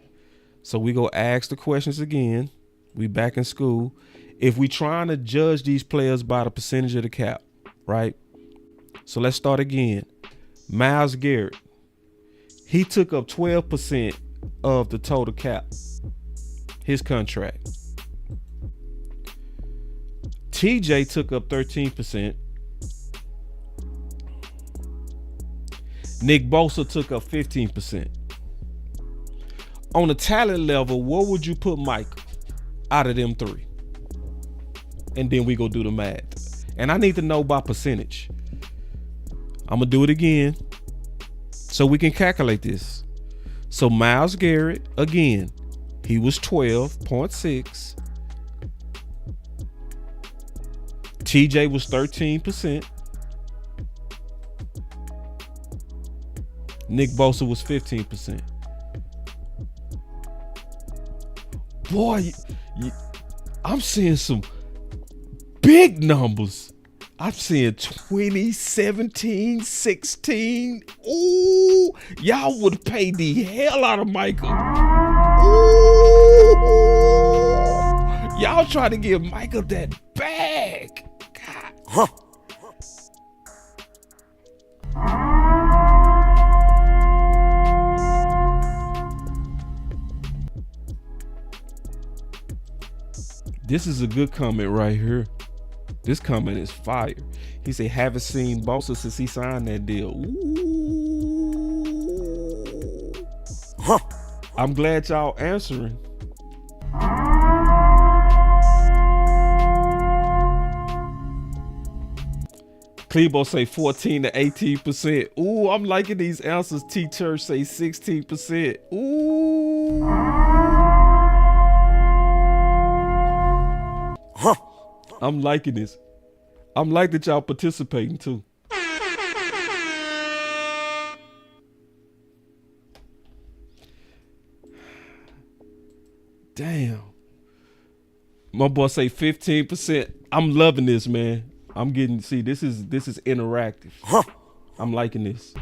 So we go ask the questions again. We back in school. If we trying to judge these players by the percentage of the cap, right? So let's start again. Myles Garrett, he took up 12% of the total cap, his contract. TJ took up 13%. Nick Bosa took up 15%. On the talent level, what would you put Micah out of them three? And then we go do the math. And I need to know by percentage. I'm going to do it again so we can calculate this. So Myles Garrett, again, he was 12.6. TJ was 13%. Nick Bosa was 15%. Boy, I'm seeing some big numbers. I'm seeing 20, 17, 16. Ooh, y'all would pay the hell out of Micah. Ooh, y'all try to give Micah that bag. God. Huh. This is a good comment right here. This comment is fire. He said, haven't seen Bosa since he signed that deal. Ooh. Huh. I'm glad y'all answering. Clebo say 14 to 18%. Ooh, I'm liking these answers. T-Church say 16%. Ooh. Huh. I'm liking this. I'm like that y'all participating too. Damn. My boy say 15%. I'm loving this, man. I'm getting, see, this is interactive. Huh. I'm liking this.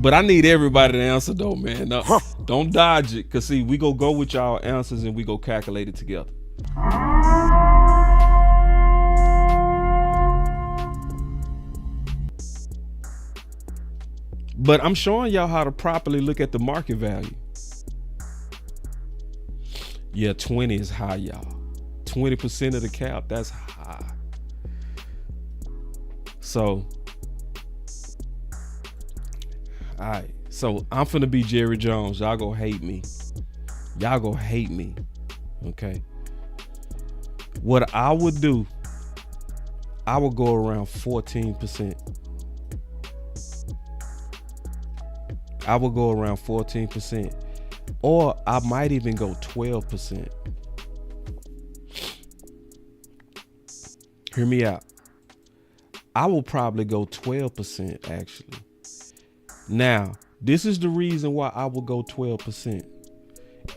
But I need everybody to answer though, man. No, don't dodge it. Cause see, we go with y'all answers and we go calculate it together. But I'm showing y'all how to properly look at the market value. Yeah, 20 is high, y'all. 20% of the cap, that's high. So, all right, so I'm finna be Jerry Jones. Y'all gonna hate me. Y'all gonna hate me, okay? What I would do, I would go around 14%. I would go around 14%. Or I might even go 12%. Hear me out. I will probably go 12% actually. Now, this is the reason why I will go 12%.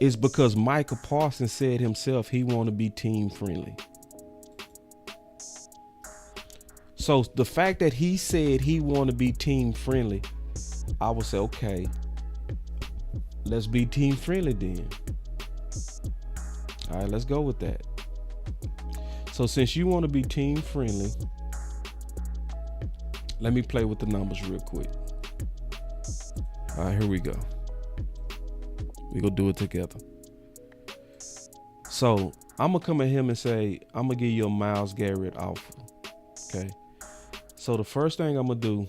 It's because Micah Parsons said himself he want to be team friendly. So the fact that he said he want to be team friendly, I would say, okay, let's be team friendly then. All right, let's go with that. So since you want to be team friendly, let me play with the numbers real quick. All right, here we go. We gonna do it together. So I'm gonna come at him and say, I'm gonna give you a Myles Garrett offer. Okay. So the first thing I'm gonna do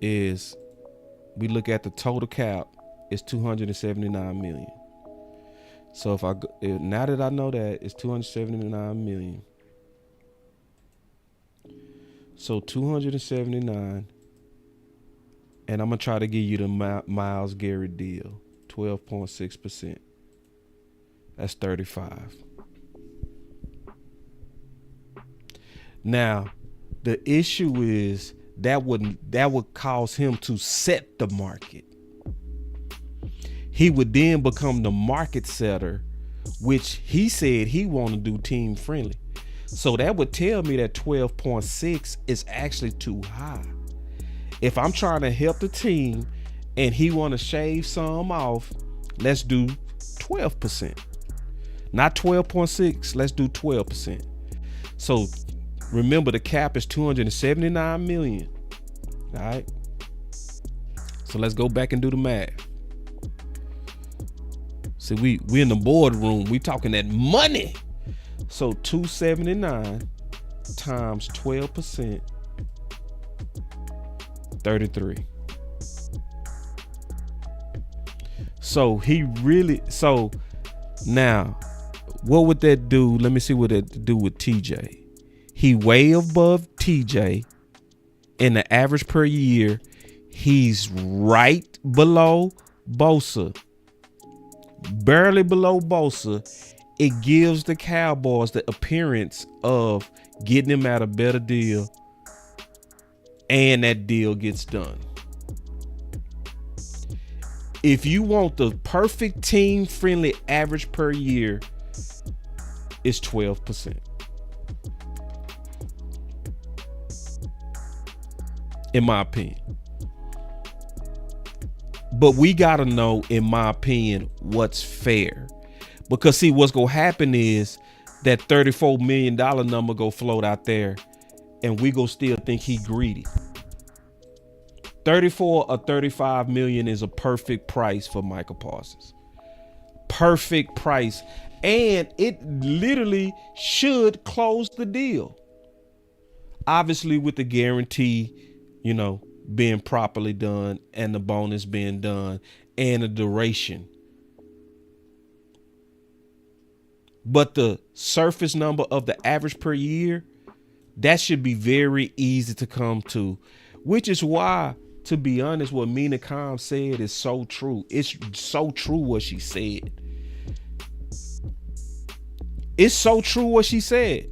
is we look at the total cap is 279 million. So if now that I know that it's 279 million. So 279, and I'm gonna try to give you the Myles Garrett deal, 12.6%. That's 35. Now, the issue is that would cause him to set the market. He would then become the market setter, which he said he want to do team friendly. So that would tell me that 12.6 is actually too high. If I'm trying to help the team and he want to shave some off, let's do 12%. Not 12.6, let's do 12%. So remember, the cap is 279 million. All right. So let's go back and do the math. See, we in the boardroom, we talking that money. So 279 times 12%, 33. So now, what would that do? Let me see what that do with TJ. He way above TJ in the average per year. He's right below Bosa, barely below Bosa. It gives the Cowboys the appearance of getting him at a better deal, and that deal gets done. If you want the perfect team-friendly average per year, it's 12%. In my opinion. But we got to know, in my opinion, what's fair. Because see, what's going to happen is that $34 million number go float out there, and we go still think he greedy. 34 or 35 million is a perfect price for Micah Parsons. Perfect price. And it literally should close the deal. Obviously with the guarantee, being properly done and the bonus being done and the duration. But the surface number of the average per year, that should be very easy to come to, which is why, to be honest, what Mina Khan said is so true. It's so true what she said. It's so true what she said.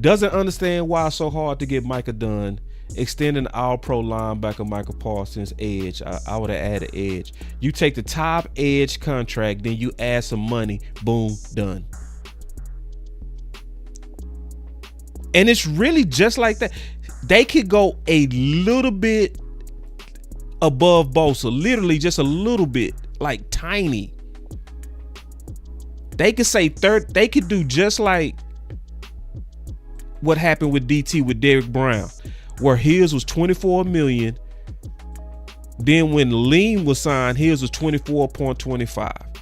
Doesn't understand why it's so hard to get Micah done. Extending the all-pro linebacker Micah Parsons edge. I would have added edge. You take the top edge contract, then you add some money. Boom, done. And it's really just like that. They could go a little bit above Bosa. Literally just a little bit. Like tiny. They could say they could do just like what happened with DT with Derrick Brown, where his was 24 million. Then when Lean was signed, his was 24.25.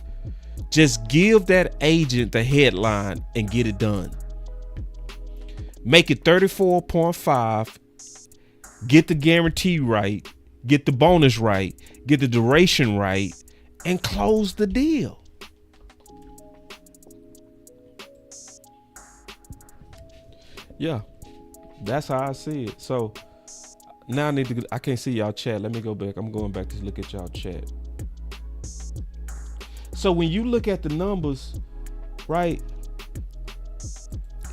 Just give that agent the headline and get it done. Make it 34.5. Get the guarantee right. Get the bonus right. Get the duration right. And close the deal. Yeah, that's how I see it. So now I can't see y'all chat. Let me go back. I'm going back to look at y'all chat. So when you look at the numbers, right,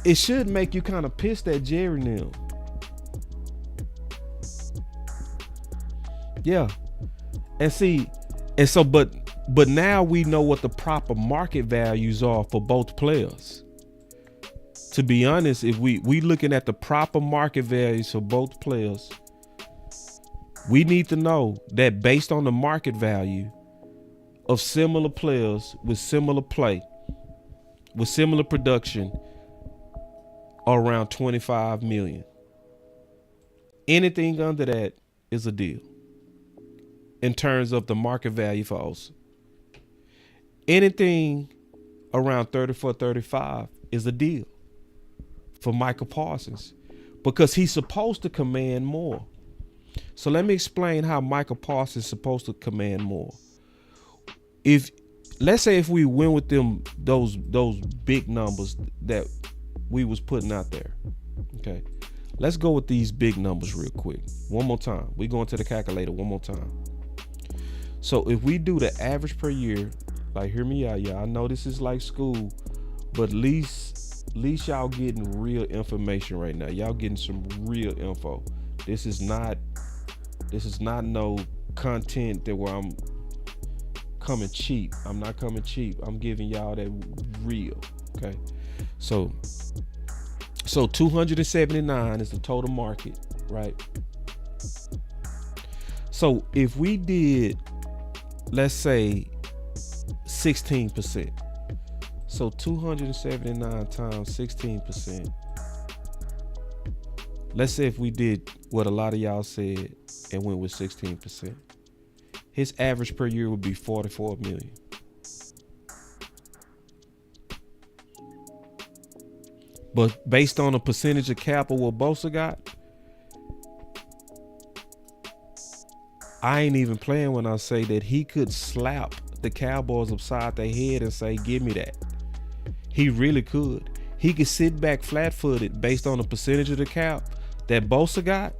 it should make you kind of pissed at Jerry now. Yeah. But now we know what the proper market values are for both players. To be honest, if we looking at the proper market values for both players, we need to know that based on the market value of similar players with similar play, with similar production around 25 million. Anything under that is a deal in terms of the market value for Osa. Anything around 34, 35 is a deal for Micah Parsons because he's supposed to command more. So let me explain how Micah Parsons is supposed to command more. Let's say if we win with them those big numbers that we was putting out there. Okay. Let's go with these big numbers real quick. One more time. We going to the calculator one more time. So if we do the average per year, like hear me out, y'all. I know this is like school, but at least y'all getting real information right now. Y'all getting some real info. This is not no content that where I'm coming cheap. I'm not coming cheap. I'm giving y'all that real. Okay. So 279 is the total market, right? So if we did, let's say 16%. So 279 times 16%. Let's say if we did what a lot of y'all said and went with 16%. His average per year would be 44 million. But based on a percentage of cap of what Bosa got, I ain't even playing when I say that he could slap the Cowboys upside their head and say, give me that. He really could. He could sit back flat-footed based on a percentage of the cap that Bosa got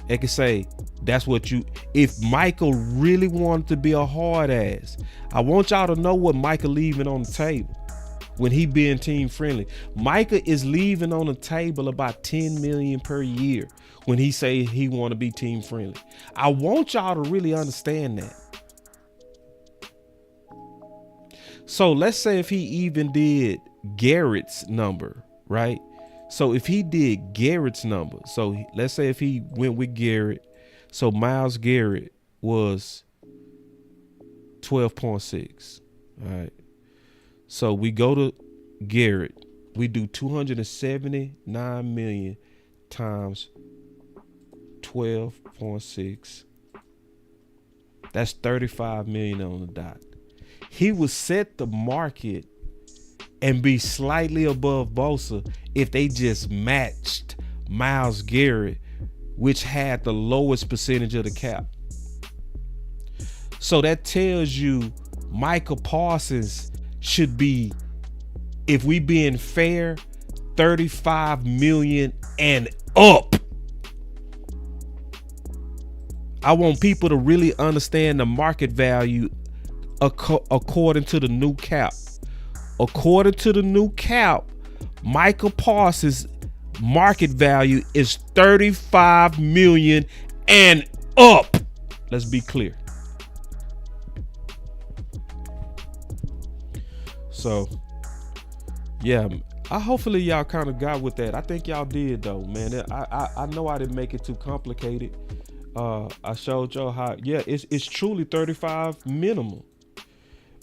and could say, that's what you, if Michael really wanted to be a hard ass, I want y'all to know what Michael leaving on the table when he being team friendly. Micah is leaving on the table about 10 million per year when he say he want to be team friendly. I want y'all to really understand that. So let's say if he even did Garrett's number, right? So if he did Garrett's number, so let's say if he went with Garrett, so Myles Garrett was 12.6, all right? So we go to Garrett, we do 279 million times 12.6. That's 35 million on the dot. He would set the market and be slightly above Bosa if they just matched Myles Garrett, which had the lowest percentage of the cap. So that tells you Micah Parsons should be, if we being fair, 35 million and up. I want people to really understand the market value according to the new cap. According to the new cap, Micah Parsons' market value is 35 million and up. Let's be clear. So, yeah, hopefully y'all kind of got with that. I think y'all did though, man. I know I didn't make it too complicated. I showed y'all how, yeah, it's truly 35 minimum.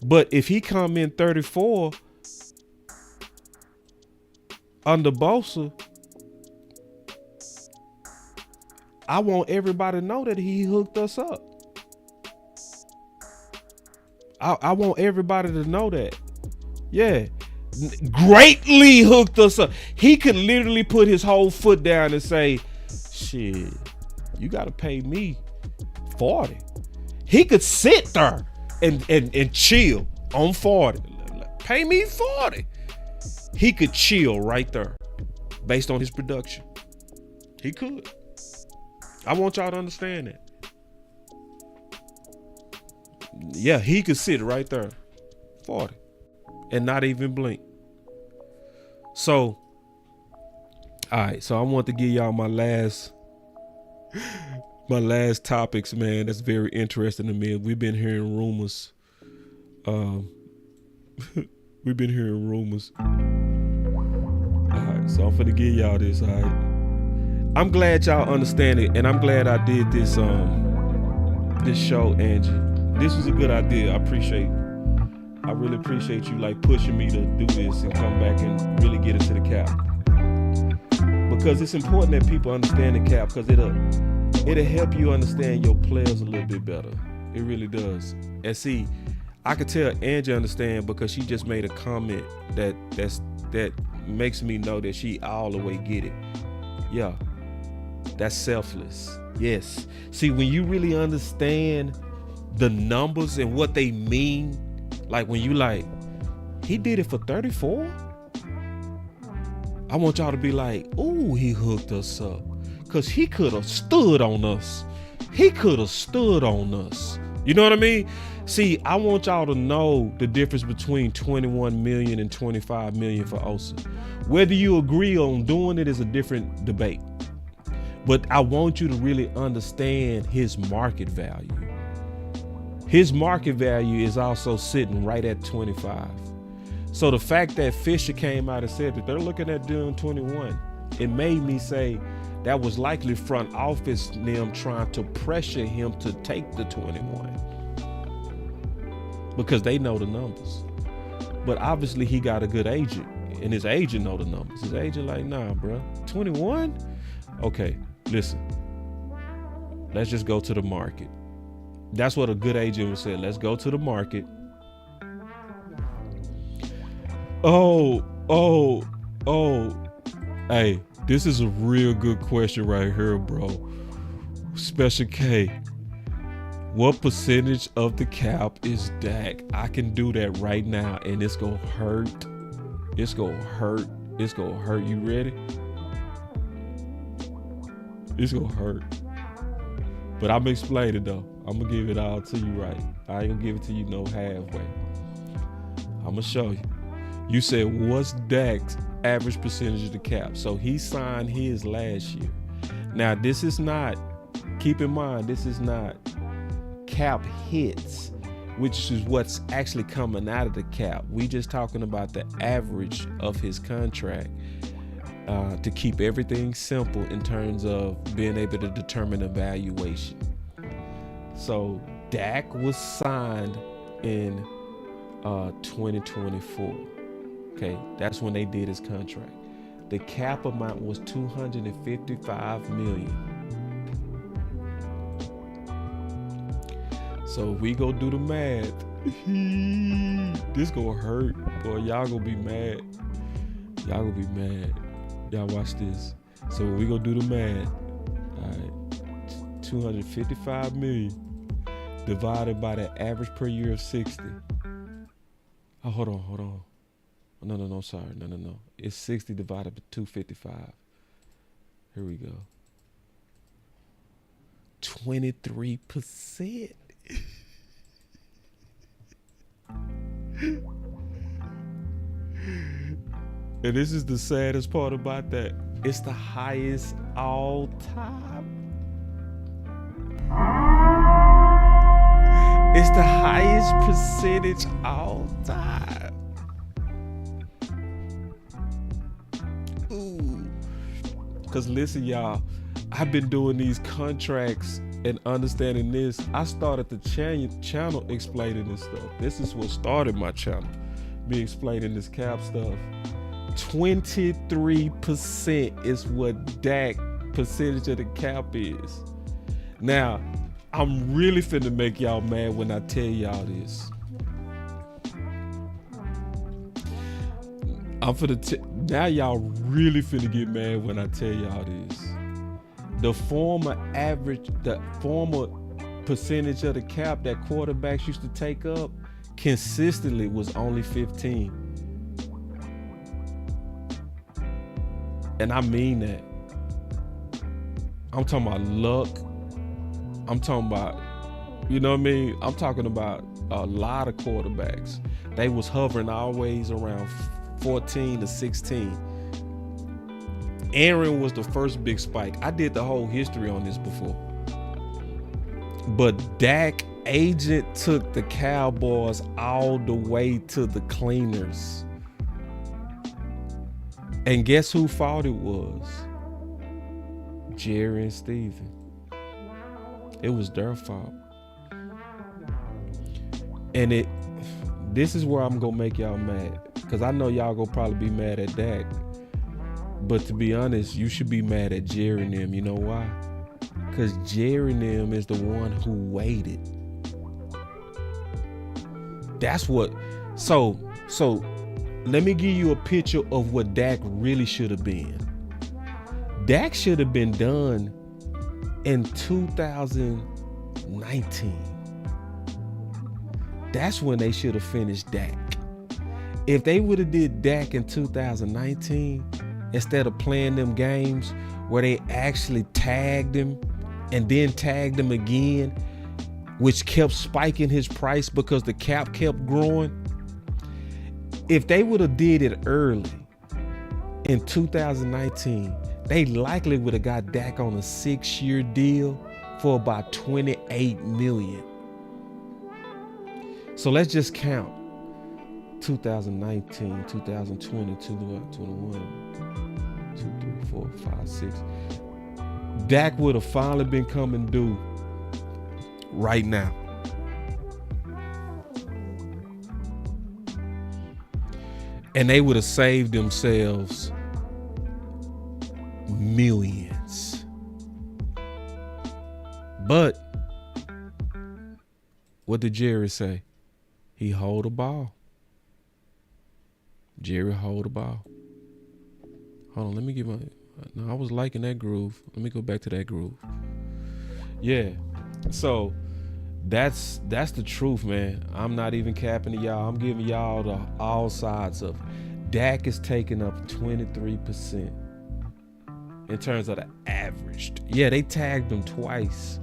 But if he come in 34 under Bosa, I want everybody to know that he hooked us up. I want everybody to know that. Yeah. Greatly hooked us up. He could literally put his whole foot down and say, shit, you got to pay me 40. He could sit there and chill on 40. Pay me 40. He could chill right there based on his production. He could. I want y'all to understand that. Yeah, he could sit right there 40 and not even blink. So, all right, so I want to give y'all my last topics, man. That's very interesting to me. We've been hearing rumors. We've been hearing rumors. All right, so I'm finna give y'all this. All right, I'm glad y'all understand it, and I'm glad I did this this show, Angie. This was a good idea. I appreciate I really appreciate you like pushing me to do this and come back and really get into the cap. Because it's important that people understand the cap, because it'll help you understand your players a little bit better. It really does. And see, I could tell Angie understand because she just made a comment that makes me know that she all the way get it. Yeah, that's selfless. Yes. See, when you really understand the numbers and what they mean, like when you like, he did it for 34. I want y'all to be like, ooh, he hooked us up. Because he could have stood on us. He could have stood on us. You know what I mean? See, I want y'all to know the difference between 21 million and 25 million for Osa. Whether you agree on doing it is a different debate. But I want you to really understand his market value. His market value is also sitting right at 25. So the fact that Fisher came out and said that they're looking at doing 21, it made me say that was likely front office them trying to pressure him to take the 21 because they know the numbers. But obviously he got a good agent, and his agent know the numbers. His agent like, nah, bro, 21? Okay, listen, let's just go to the market. That's what a good agent would say. Let's go to the market. Oh. Hey, this is a real good question right here, bro. Special K. What percentage of the cap is Dak? I can do that right now, and it's gonna hurt. It's gonna hurt. It's gonna hurt. You ready? It's gonna hurt. But I'm gonna explain it though. I'm gonna give it all to you right. I ain't gonna give it to you no halfway. I'm gonna show you. You said, what's Dak's average percentage of the cap? So he signed his last year. Now this is not, keep in mind, this is not cap hits, which is what's actually coming out of the cap. We just talking about the average of his contract to keep everything simple in terms of being able to determine a valuation. So Dak was signed in 2024. Okay, that's when they did his contract. The cap amount was $255 million. So if we go do the math, this gonna hurt, boy. Y'all gonna be mad. Y'all gonna be mad. Y'all watch this. So we gonna do the math. All right, 255 million divided by the average per year of 60. Oh, hold on. No, sorry. No. It's 60 divided by 255. Here we go. 23%. And this is the saddest part about that. It's the highest all time. It's the highest percentage all time. Ooh. Because listen, y'all, I've been doing these contracts and understanding this. I started the channel explaining this stuff. This is what started my channel, me explaining this cap stuff. 23% is what Dak percentage of the cap is. Now, I'm really finna make y'all mad when I tell y'all this. Now y'all really finna get mad when I tell y'all this. The former percentage of the cap that quarterbacks used to take up consistently was only 15. And I mean that. I'm talking about luck. I'm talking about, you know what I mean? I'm talking about a lot of quarterbacks. They was hovering always around 14 to 16. Aaron was the first big spike. I did the whole history on this before. But Dak agent took the Cowboys all the way to the cleaners. And guess who fault it was? Jerry and Steven. It was their fault. And this is where I'm gonna make y'all mad, because I know y'all gonna probably be mad at Dak, but to be honest, you should be mad at Jerry and them. You know why? Because Jerry and them is the one who waited. That's what. So let me give you a picture of what Dak really should have been. Dak should have been done in 2019. That's when they should have finished Dak. If they would have did Dak in 2019, instead of playing them games where they actually tagged him and then tagged him again, which kept spiking his price because the cap kept growing. If they would have did it early in 2019, they likely would have got Dak on a 6-year deal for about $28 million. So let's just count 2019, 2020, 2021, 2, 3, 4, 5, 6. Dak would have finally been coming due right now. And they would have saved themselves millions. But what did Jerry say? He hold the ball. Jerry hold the ball. Hold on, let me get my... No, I was liking that groove. Let me go back to that groove. Yeah. So that's the truth, man. I'm not even capping to y'all. I'm giving y'all all sides of it. Dak is taking up 23% in terms of the averaged. Yeah, they tagged him twice.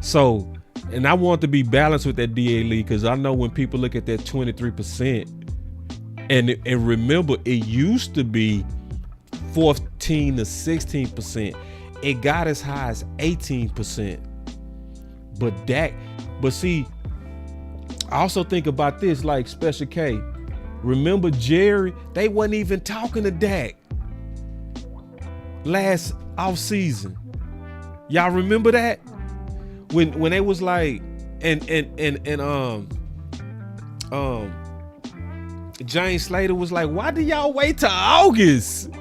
So, and I want to be balanced with that DA league, because I know when people look at that 23%, and remember, it used to be 14 to 16%. It got as high as 18%. But see, I also think about this, like Special K. Remember Jerry? They wasn't even talking to Dak last offseason. Y'all remember that? When they was like, and James Slater was like, why do y'all wait till August?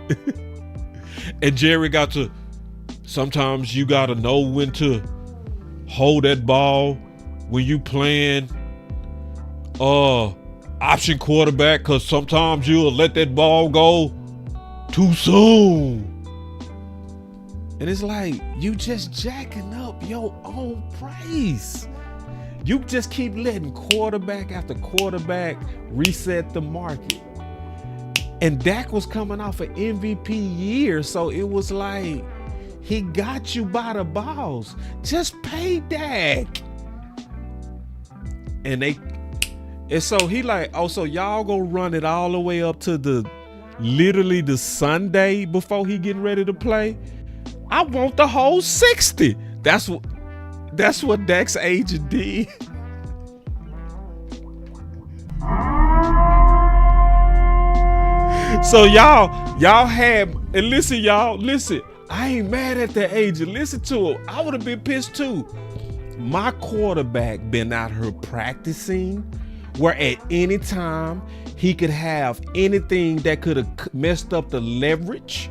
And Jerry got to, sometimes you got to know when to hold that ball when you playing option quarterback, because sometimes you'll let that ball go too soon. And it's like, you just jacking up your own price. You just keep letting quarterback after quarterback reset the market. And Dak was coming off an MVP year, so it was like, he got you by the balls. Just pay Dak. And so he like, oh, so y'all gonna run it all the way up to literally the Sunday before he getting ready to play? I want the whole 60. That's what Dak's agent did. So y'all had, and listen, I ain't mad at the agent. Listen to him. I would have been pissed too. My quarterback been out here practicing, where at any time he could have anything that could have messed up the leverage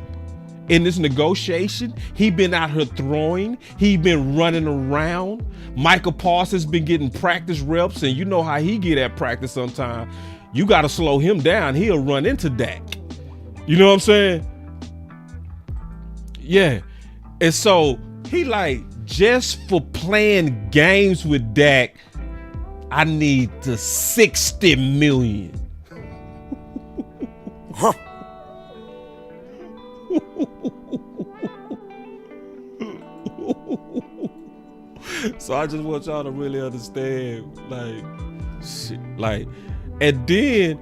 in this negotiation. He been out here throwing. He been running around. Micah Parsons been getting practice reps, and you know how he get at practice sometimes. You got to slow him down. He'll run into Dak. You know what I'm saying? Yeah. And so he like, just for playing games with Dak, I need the $60 million. Huh. So I just want y'all to really understand, like, shit, like, and then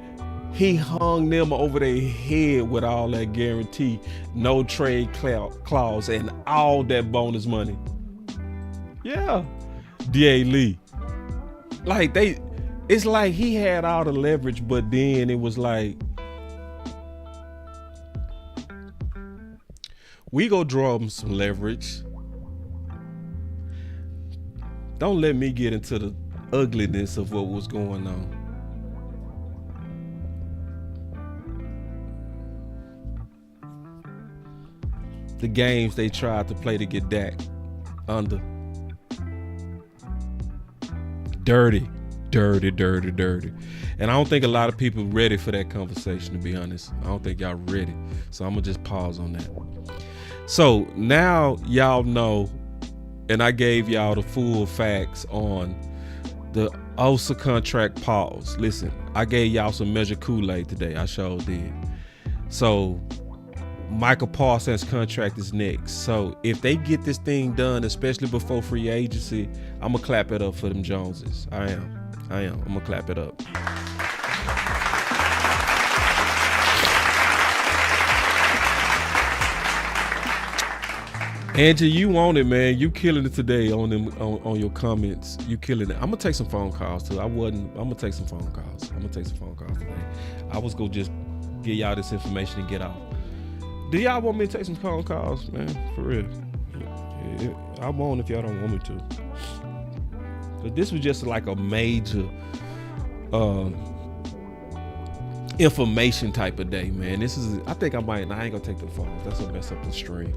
he hung them over their head with all that guarantee, no trade clause, and all that bonus money. Yeah, D.A. Lee. Like it's like he had all the leverage, but then it was like, we go draw him some leverage. Don't let me get into the ugliness of what was going on. the games they tried to play to get Dak under. Dirty. And I don't think a lot of people ready for that conversation, to be honest. I don't think y'all ready. So I'm gonna just pause on that. So now y'all know, and I gave y'all the full facts on the Osa Contract Paused. Listen, I gave y'all some measured Kool-Aid today. I sure did. So Micah Parsons' contract is next. So if they get this thing done, especially before free agency, I'm gonna clap it up for them Joneses. I am. I'm gonna clap it up. Angie, you on it, man. You killing it today on them on your comments. You killing it. I'm gonna take some phone calls too. I'm gonna take some phone calls. Today. I was gonna just get y'all this information and get off. Do y'all want me to take some phone calls, man? For real. Yeah, I won't if y'all don't want me to. But this was just like a major information type of day, man. I ain't gonna take the phones. That's gonna mess up the stream.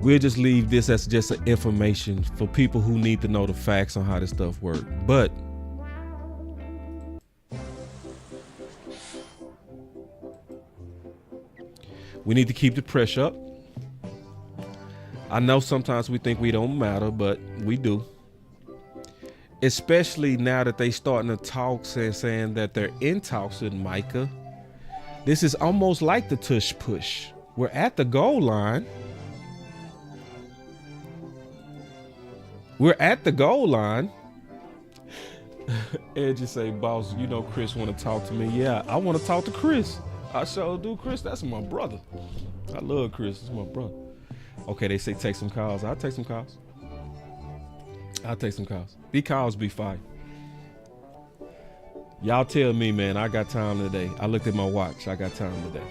We'll just leave this as just an information for people who need to know the facts on how this stuff works. But we need to keep the pressure up. I know sometimes we think we don't matter, but we do. Especially now that they starting to talk and saying that they're in talks with Micah. This is almost like the tush push. We're at the goal line. And just say, boss, you know Chris want to talk to me. Yeah, I want to talk to Chris. I sure do, Chris. That's my brother. I love Chris. It's my brother. Okay, they say take some calls. I'll take some calls. Be calls, be fine. Y'all tell me, man, I got time today. I looked at my watch. I got time today.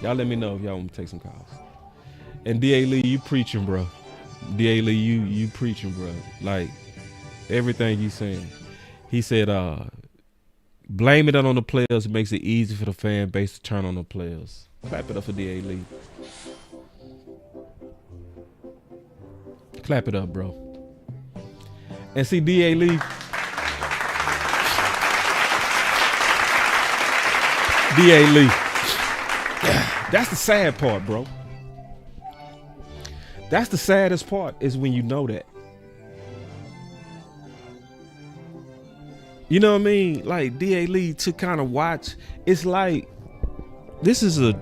Y'all let me know if y'all want to take some calls. And D.A. Lee, you preaching, bro. D.A. Lee, you preaching, bro. Like, everything you saying. He said, blame it on the players. It makes it easy for the fan base to turn on the players. Clap it up for D.A. Lee. Clap it up, bro. And see, D.A. Lee. D.A. Lee. That's the sad part, bro. That's the saddest part, is when you know that. You know what I mean? Like, D.A. Lee, to kind of watch, it's like, this is a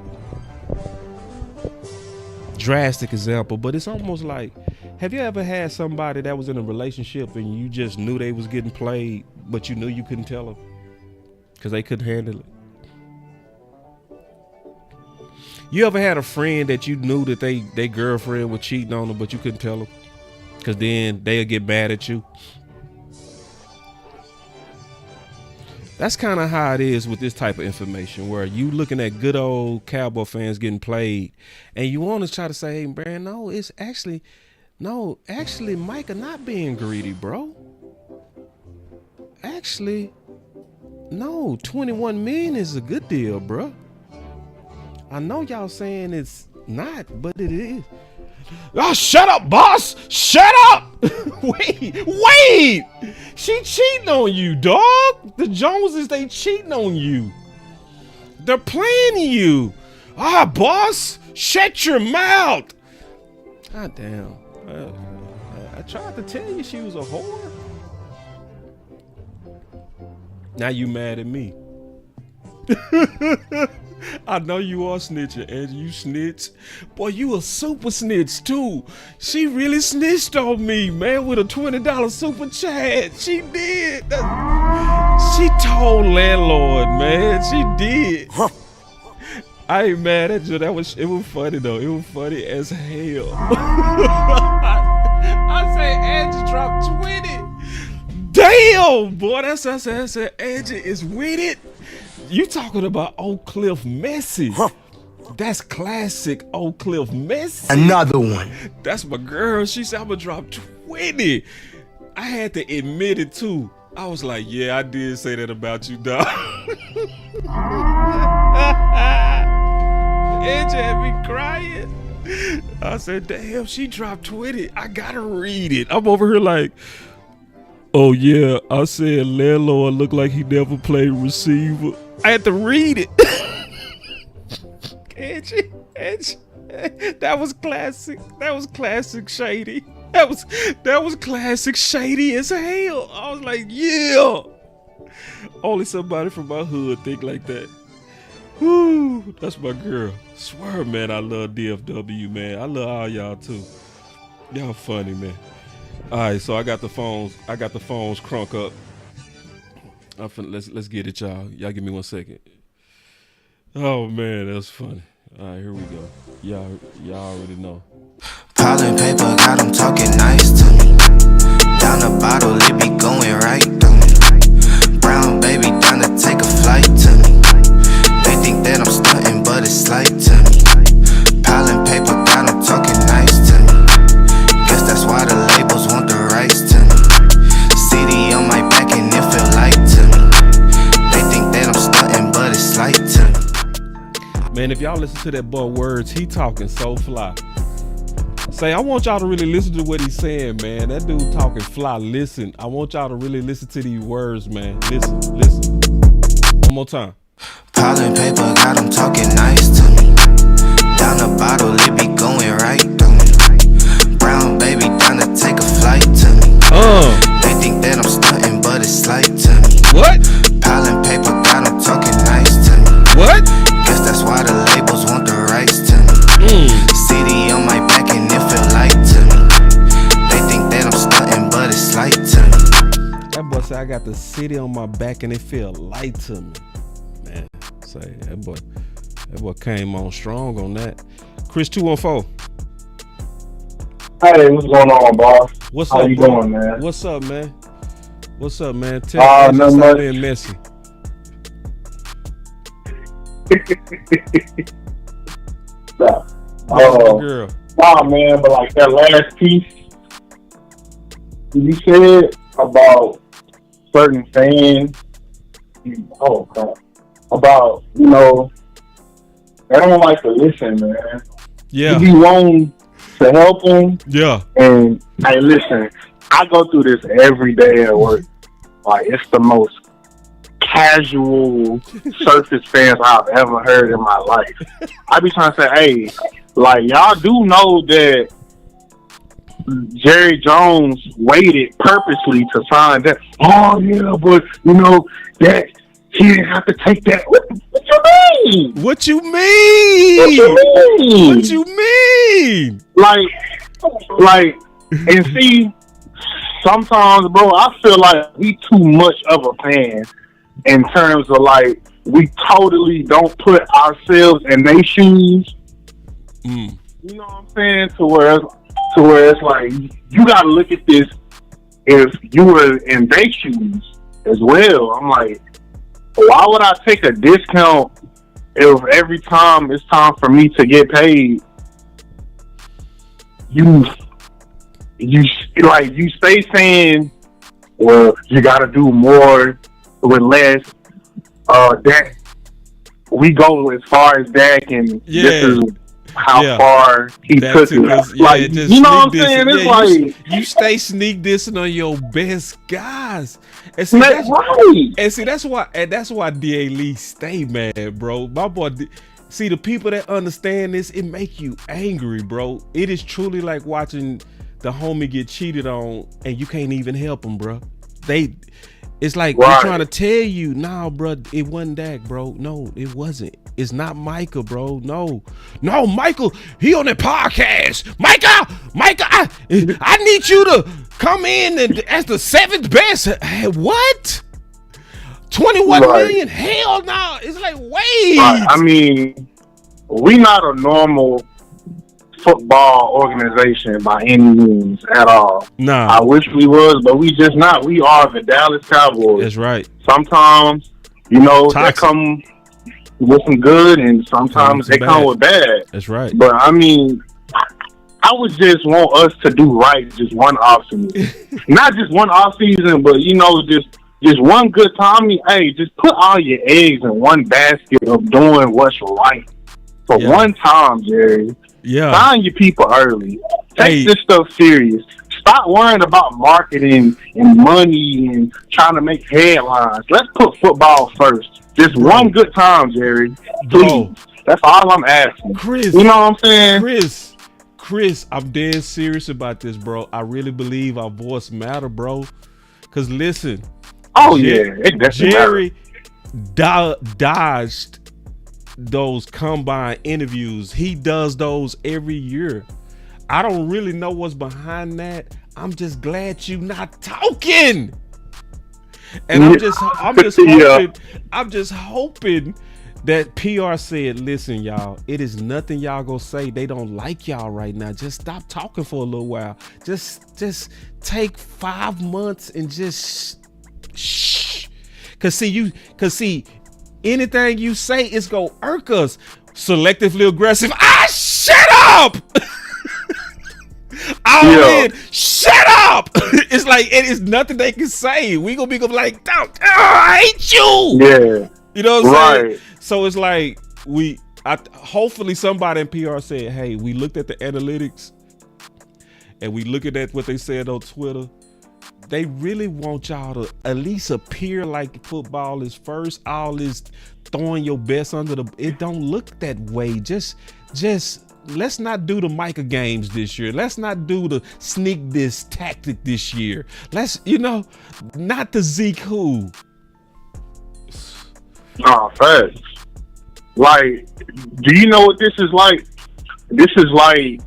drastic example, but it's almost like, have you ever had somebody that was in a relationship and you just knew they was getting played, but you knew you couldn't tell them because they couldn't handle it? You ever had a friend that you knew that they girlfriend was cheating on them, but you couldn't tell them because then they'll get mad at you? That's kind of how it is with this type of information, where you looking at good old Cowboy fans getting played and you want to try to say, hey, man, no, actually Micah not being greedy, bro. Actually, no, 21 million is a good deal, bro. I know y'all saying it's not, but it is. Oh, shut up, boss! Shut up! Wait! She cheating on you, dog. The Joneses, they cheating on you. They're playing you. Ah, boss, shut your mouth. God damn. I tried to tell you she was a whore. Now you mad at me. I know you are snitching, Angie. You snitch. Boy, you a super snitch, too. She really snitched on me, man, with a $20 super chat. She did. She told landlord, man. She did. I ain't mad at you. It was funny, though. It was funny as hell. I say Angie dropped 20. Damn, boy. That's I said Angie is with it. You talking about Oak Cliff Messy. That's classic Oak Cliff Messy. Another one. That's my girl. She said I'm gonna drop 20. I had to admit it too. I was like, yeah, I did say that about you, dog. Angie had me crying. I said, damn, she dropped 20. I gotta read it. I'm over here like, oh yeah, I said landlord looked like he never played receiver. I had to read it. Angie, that was classic. That was classic shady. That was classic shady as hell. I was like, yeah. Only somebody from my hood think like that. Whoo, that's my girl. Swear, man, I love DFW, man. I love all y'all too. Y'all funny, man. All right, so I got the phones crunk up. Let's get it, y'all. Y'all give me 1 second. Oh man, that's funny. All right, here we go. Y'all already know. Piling paper, got them talking nice to me. Down the bottle, it be going right through me. Brown baby, down to take a flight to me. They think that I'm stunting, but it's slight to me. Piling paper, got them talking nice to me. Guess that's why the labels want the rights to me. CD on my back and it feel light to me. They think that I'm stunting, but it's slight to me. Man, if y'all listen to that boy words, he talking so fly. Say, I want y'all to really listen to what he's saying, man. That dude talking fly. Listen, I want y'all to really listen to these words, man. Listen. One more time. Piling paper, got them talking nice to me. Down the bottle, it be going right through me. Brown baby, down to take a flight to me. They think that I'm stunting, but it's slight to me. What? Piling paper, got them talking nice to me. What? Guess that's why the labels want the rights to me. CD on my back and it feel light to me. They think that I'm stunting, but it's slight to me. That boy said I got the city on my back and it feel light to me. Man, say that boy came on strong on that. Chris 214. Hey, what's going on, boss? What's How up, you bro? doing, man? What's up, man? Tell me nothing stop much. being messy. Girl. Nah, man, but like that last piece you said about certain fans, about, they don't like to listen, man. Yeah. You be wanting to help them. Yeah. And, hey, listen, I go through this every day at work. Like, it's the most casual surface fans I've ever heard in my life. I be trying to say, hey, like, y'all do know that Jerry Jones waited purposely to sign that. Oh, yeah, but, that he didn't have to take that. What you mean? What you mean? Like, and see, sometimes, bro, I feel like we too much of a fan in terms of, like, we totally don't put ourselves in their shoes. You know what I'm saying? To where it's like, you got to look at this if you were in their shoes as well. I'm like, why would I take a discount if every time it's time for me to get paid, you stay saying, well, you got to do more with less. Dak, we go as far as Dak, and this is how far he took it. Like, you know what I'm saying? It's like you stay sneak dissing on your best guys. And see, that's right. And see, that's why D.A. Lee stay mad, bro. My boy. See, the people that understand this, it make you angry, bro. It is truly like watching the homie get cheated on, and you can't even help him, bro. It's like they're trying to tell you, nah, bro, it wasn't Dak, bro. No, it wasn't. It's not Micah, bro. No, Michael, he on that podcast. Micah, I need you to come in and as the 7th best. What? 21 million? Hell no. It's like, wait. I mean, we not a normal football organization by any means at all. Nah. I wish we was, but we just not. We are the Dallas Cowboys. That's right. Sometimes, they come with some good, and sometimes they come with bad. That's right. But I mean, I would just want us to do right just one off season. Not just one off season, but just one good time. Hey, just put all your eggs in one basket of doing what's right. For one time, Jerry. Yeah. Sign your people early. Take Hey. this stuff serious. Stop worrying about marketing and money and trying to make headlines. Let's put football first. Just one good time, Jerry. Please. Bro. That's all I'm asking. Chris. You know what I'm saying? Chris, I'm dead serious about this, bro. I really believe our voice matter, bro. Cause listen. Oh yeah, it definitely Jerry dodged those combine interviews. He does those every year. I don't really know what's behind that. I'm just glad you not talking. And I'm just hoping that PR said, listen, y'all, it is nothing y'all gonna say. They don't like y'all right now. Just stop talking for a little while. Just take 5 months and just shh. Cause see, anything you say is gonna irk us. Selectively aggressive. Shut up! Shut up! It's like it is nothing they can say. We gonna be like, I hate you. Yeah. You know what I'm saying? So it's like hopefully somebody in PR said, hey, we looked at the analytics and we looking at what they said on Twitter. They really want y'all to at least appear like football is first. All this throwing your best under the, it don't look that way. Just let's not do the Micah games this year. Let's not do the sneak this tactic this year. Let's, not the Zeke who. Nah, facts. Like, do you know what this is like? This is like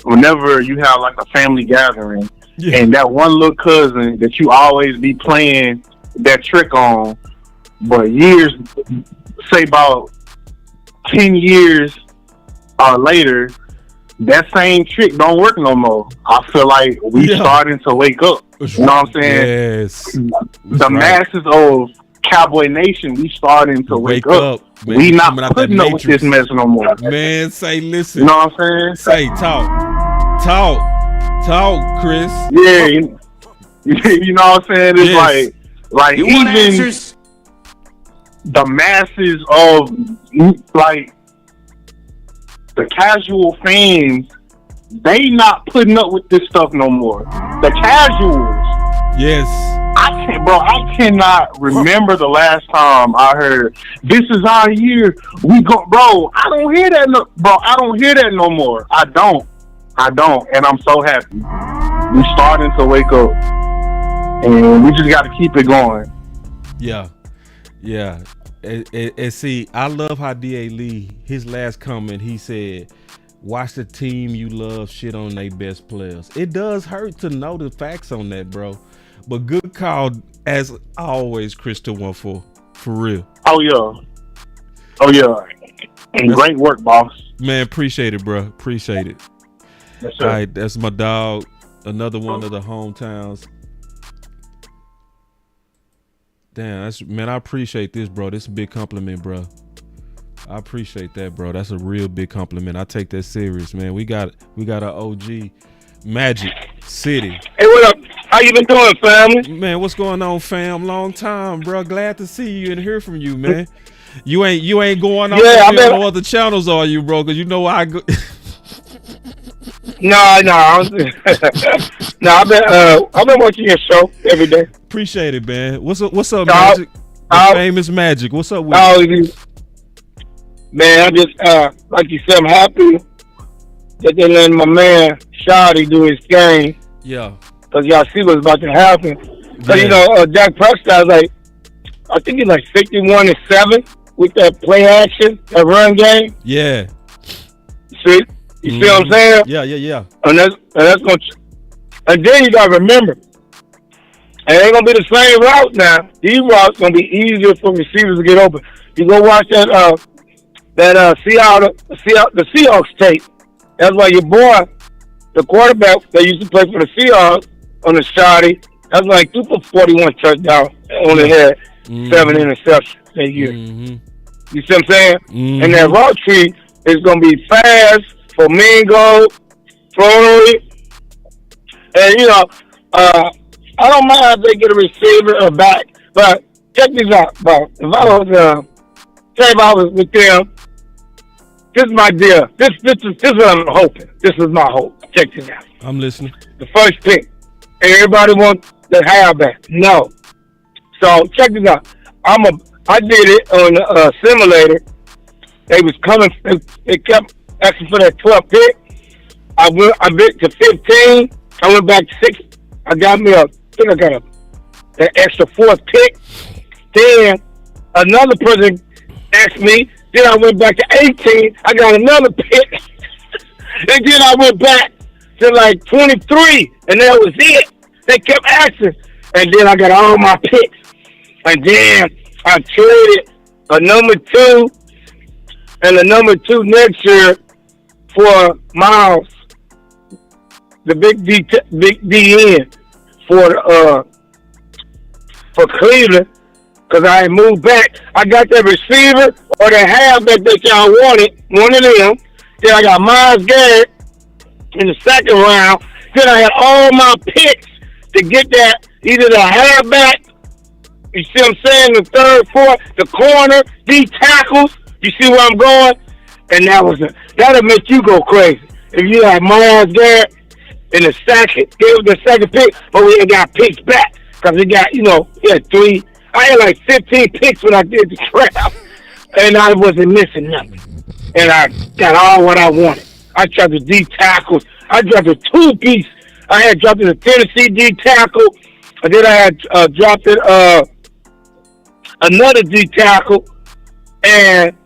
whenever you have like a family gathering and that one little cousin that you always be playing that trick on, but say about 10 years later, that same trick don't work no more. I feel like we starting to wake up. You know what I'm saying? Yes. The masses of Cowboy Nation, we starting to wake up. Man, we not putting up with this mess no more. Man, say listen. You know what I'm saying? Say talk, Chris. Yeah, you know what I'm saying? It's like You even want answers? the masses of like the casual fans, they not putting up with this stuff no more. The casuals. Yes. I cannot remember the last time I heard this is our year. I don't hear that I don't hear that no more. I don't, and I'm so happy. We starting to wake up, and we just got to keep it going. Yeah. And see, I love how D.A. Lee, his last comment, he said, watch the team you love shit on their best players. It does hurt to know the facts on that, bro. But good call, as always, Chris 214. For real. Oh, yeah. And great work, boss. Man, appreciate it, bro. Appreciate it. Yes, sir. All right, that's my dog. Another one of the hometowns. Damn, man, I appreciate this, bro. This is a big compliment, bro. I appreciate that, bro. That's a real big compliment. I take that serious, man. We got our OG Magic City. Hey, what up? How you been doing, family? Man, what's going on, fam? Long time, bro. Glad to see you and hear from you, man. You ain't going on on other channels, are you, bro? Because you know I go. No. I've been watching your show every day. Appreciate it, man. What's up, Magic? Famous Magic. What's up with you? Man, I just like you said, I'm happy that they letting my man Shawty do his game. Yeah. Cause y'all see what's about to happen. So Dak Prescott, I think he's like 51-7 with that play action, that run game. Yeah. See what I'm saying? Yeah. And that's gonna. And then you gotta remember, it ain't gonna be the same route now. These routes gonna be easier for receivers to get open. You go watch that Seahawks tape. That's why your boy, the quarterback that used to play for the Seahawks on the Shawty, that's like 2 for 41 touchdowns. Only had 7 interceptions that year. You see what I'm saying? And that route tree is gonna be fast, flamingo, flowy. And I don't mind if they get a receiver or back, but check this out, bro. If I was with them, this is my deal. This is what I'm hoping. This is my hope. Check this out. I'm listening. The first pick. Everybody wants the halfback. No. So check this out. I did it on a simulator. They was coming. They kept asking for that 12th pick. I went to 15. I went back to 6. I got me that extra 4th pick. Then another person asked me. Then I went back to 18. I got another pick. And then I went back to like 23. And that was it. They kept asking. And then I got all my picks. And then I traded a number 2 and a number 2 next year for Miles, the big DN for Cleveland, because I had moved back. I got that receiver or the halfback that y'all wanted, one of them. Then I got Myles Garrett in the second round. Then I had all my picks to get that, either the halfback, you see what I'm saying, the third, fourth, the corner, D tackles. You see where I'm going? And that'll make you go crazy. If you had Myles Garrett in the second, gave the second pick, but we ain't got picks back. Because he got, he had 3. I had like 15 picks when I did the draft. And I wasn't missing nothing. And I got all what I wanted. I drafted D tackles. I drafted 2 pieces. I had drafted a Tennessee D tackle. And then I had drafted another D tackle. And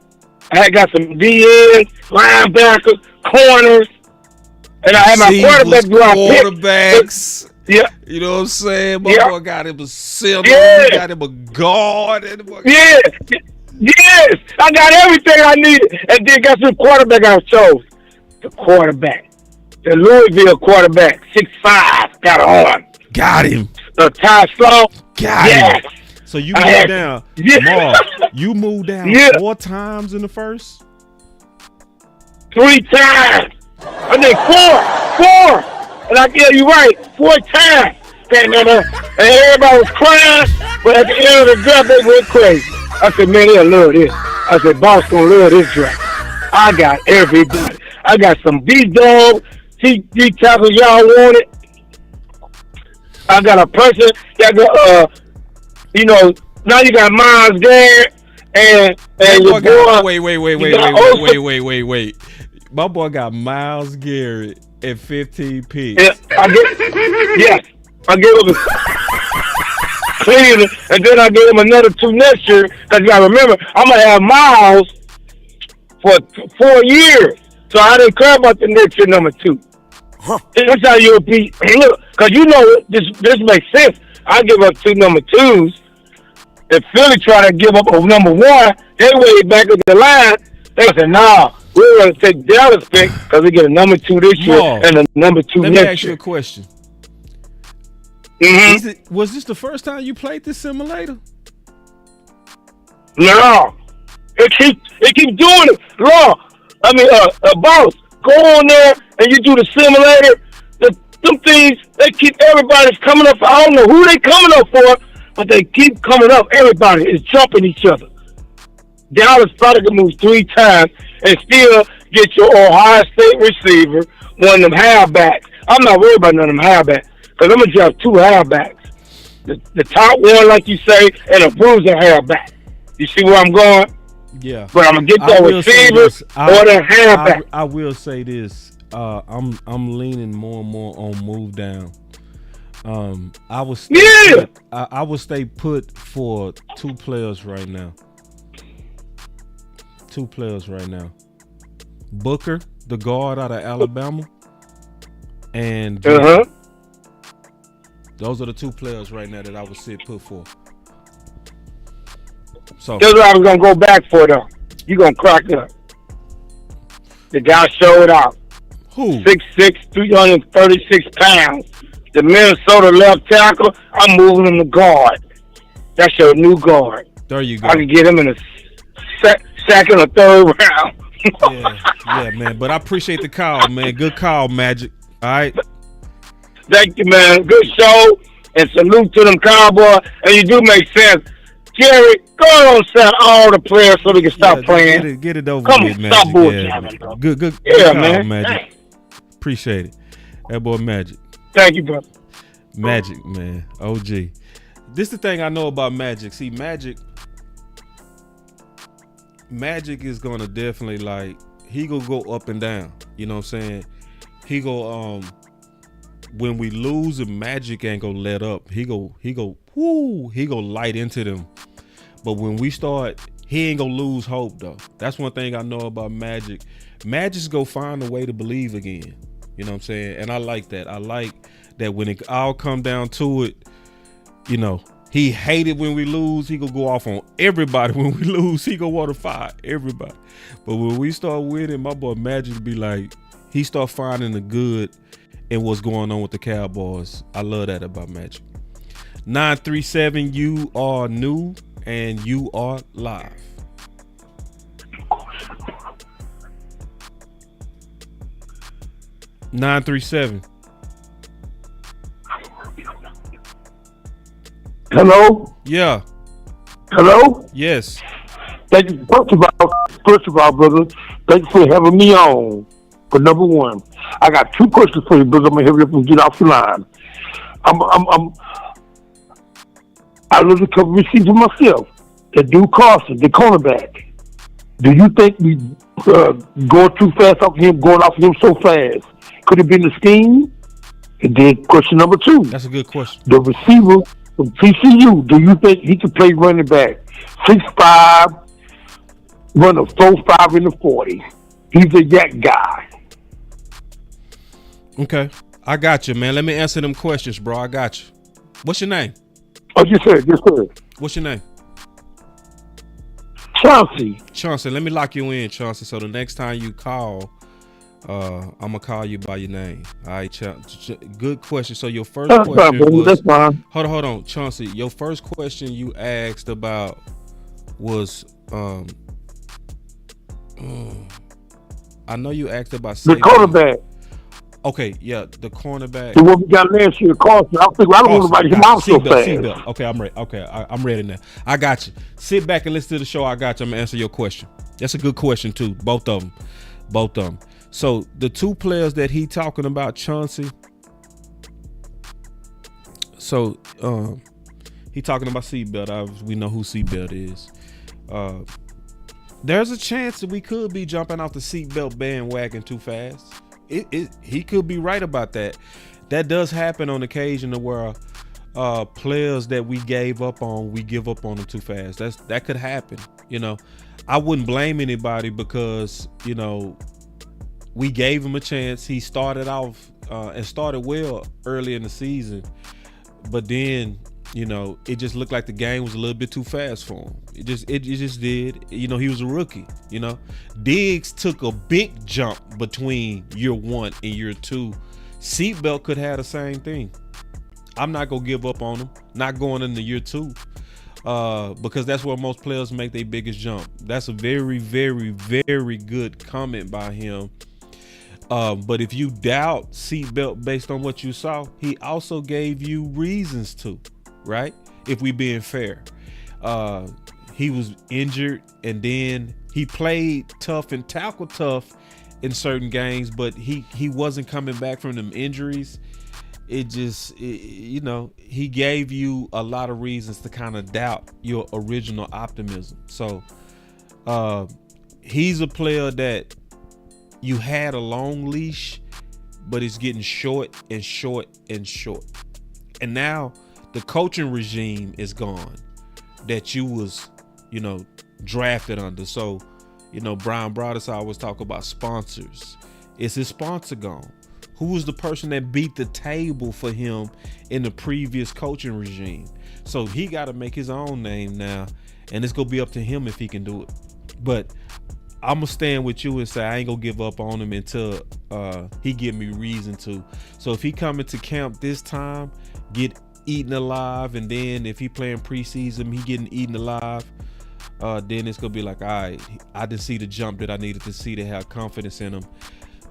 I had got some DNs, linebackers, corners. And I had my quarterbacks. Yeah. You know what I'm saying? My boy got him a center. Yeah. He got him a guard. Yeah. Yes. I got everything I needed. And then got some quarterback I chose. The quarterback. The Louisville quarterback. 6'5". Got an arm. Got him. Ty Slow. Got him. So you moved down. Yeah. Marv, you moved down 4 times in the first? 3 times. I think 4. And I get you right, 4 times. And everybody was crying, but at the end of the draft, they went crazy. I said, man, they'll love this. I said, boss gonna love this draft. I got everybody. I got some D-Dog, D tackles y'all wanted. I got a person that got, now you got Myles Garrett and your boy. Wait. My boy got Myles Garrett at 15 picks. Yeah, I gave him Cleveland, and then I gave him another 2 next year. Because you got to remember, I'm going to have Myles for 4 years. So I didn't care about the next year number 2. That's how you'll be. Look, because this makes sense. I give up 2 number 2s. If Philly try to give up a number 1, they way back at the line. They said, nah, we're going to take Dallas pick because we get a number 2 this year and a number 2 next year. Let me ask you a question. Mm-hmm. Was this the first time you played this simulator? No. It keep doing it. Boss, go on there and you do the simulator. Them things, they keep everybody's coming up. I don't know who they coming up for, but they keep coming up. Everybody is jumping each other. Dallas probably can move 3 times and still get your Ohio State receiver, one of them halfbacks. I'm not worried about none of them halfbacks because I'm going to draft 2 halfbacks. The top one, like you say, and a bruiser halfback. You see where I'm going? Yeah. But I'm going to get that receiver or the halfback. I will say this. I'm leaning more and more on move down. I would stay put for 2 players right now. 2 players right now. Booker, the guard out of Alabama, and those are the 2 players right now that I would sit put for. So that's what I was gonna go back for though. You gonna crack up. The guy showed out. Who? 6'6", 336 pounds. The Minnesota left tackle. I'm moving him to guard. That's your new guard. There you go. I can get him in the second or third round. yeah, man. But I appreciate the call, man. Good call, Magic. All right. Thank you, man. Good show. And salute to them Cowboys. And you do make sense. Gary, go on set all the players so they can stop playing. Get it over Come with, on, Magic. stop bullshitting, bro. Good Yeah, call, man. Magic. Hey. Appreciate it. That boy Magic. Thank you, bro. Magic, man. OG. This the thing I know about Magic. See, Magic is gonna definitely he gonna go up and down. You know what I'm saying? He go when we lose, Magic ain't gonna let up. He go light into them. But when we start, he ain't gonna lose hope though. That's one thing I know about Magic. Magic's go find a way to believe again. You know what I'm saying? And I like that. I like that when it all come down to it, you know, he hated when we lose. He gonna go off on everybody when we lose. He gonna want to fire everybody. But when we start winning, my boy Magic be like, he start finding the good in what's going on with the Cowboys. I love that about Magic. 937, you are new and you are live. Nine 37. Hello? Yeah. Hello? Yes. Thank you. First of all, brother, thank you for having me on. For number one, I got two questions for you, brother. I'm gonna hurry up and get off the line. I look at cover receiver myself. That dude Carson, the cornerback. Do you think we going too fast off him, going off him so fast? Could it be the scheme? And then question number two. That's a good question. The receiver from TCU, do you think he could play running back? 6'5", run a 4.5 in the 40. He's a yak guy. Okay. I got you, man. Let me answer them questions, bro. I got you. What's your name? Oh, yes, sir. Yes, sir. What's your name? Chauncey, let me lock you in, Chauncey. So the next time you call, I'm gonna call you by your name. All right, good question. So your first question was, that's fine. Hold on, Chauncey. Your first question you asked about was, I know you asked about the cornerback. Okay, yeah, the cornerback. The one we got last year, Carson. I don't want to write him out so fast. Okay, I'm ready. Okay, I'm ready now. I got you. Sit back and listen to the show. I got you. I'm gonna answer your question. That's a good question too. Both of them. So the two players that he talking about, Chauncey. So he talking about Seatbelt. We know who Seatbelt is. There's a chance that we could be jumping off the Seatbelt bandwagon too fast. He could be right about that. That does happen on occasion where players that we give up on them too fast. That could happen. You know, I wouldn't blame anybody because, you know, we gave him a chance. He started off and started well early in the season, but then, you know, it just looked like the game was a little bit too fast for him. It just did. You know, he was a rookie. You know, Diggs took a big jump between year one and year two. Seatbelt could have the same thing. I'm not gonna give up on him. Not going into year two, because that's where most players make their biggest jump. That's a very, very, very good comment by him. But if you doubt Seatbelt based on what you saw, he also gave you reasons to, right? If we being fair, he was injured and then he played tough and tackled tough in certain games, but he wasn't coming back from them injuries. You know, he gave you a lot of reasons to kind of doubt your original optimism. So he's a player that you had a long leash, but it's getting short and short and short. And now the coaching regime is gone that you was, you know, drafted under. So, you know, Brian Broaddus always talk about sponsors. Is his sponsor gone? Who was the person that beat the table for him in the previous coaching regime? So he got to make his own name now, and it's going to be up to him if he can do it. But I'm going to stand with you and say I ain't going to give up on him until he give me reason to. So if he come into camp this time, get eaten alive, and then if he playing preseason, he getting eaten alive, then it's going to be like, all right, I didn't see the jump that I needed to see to have confidence in him.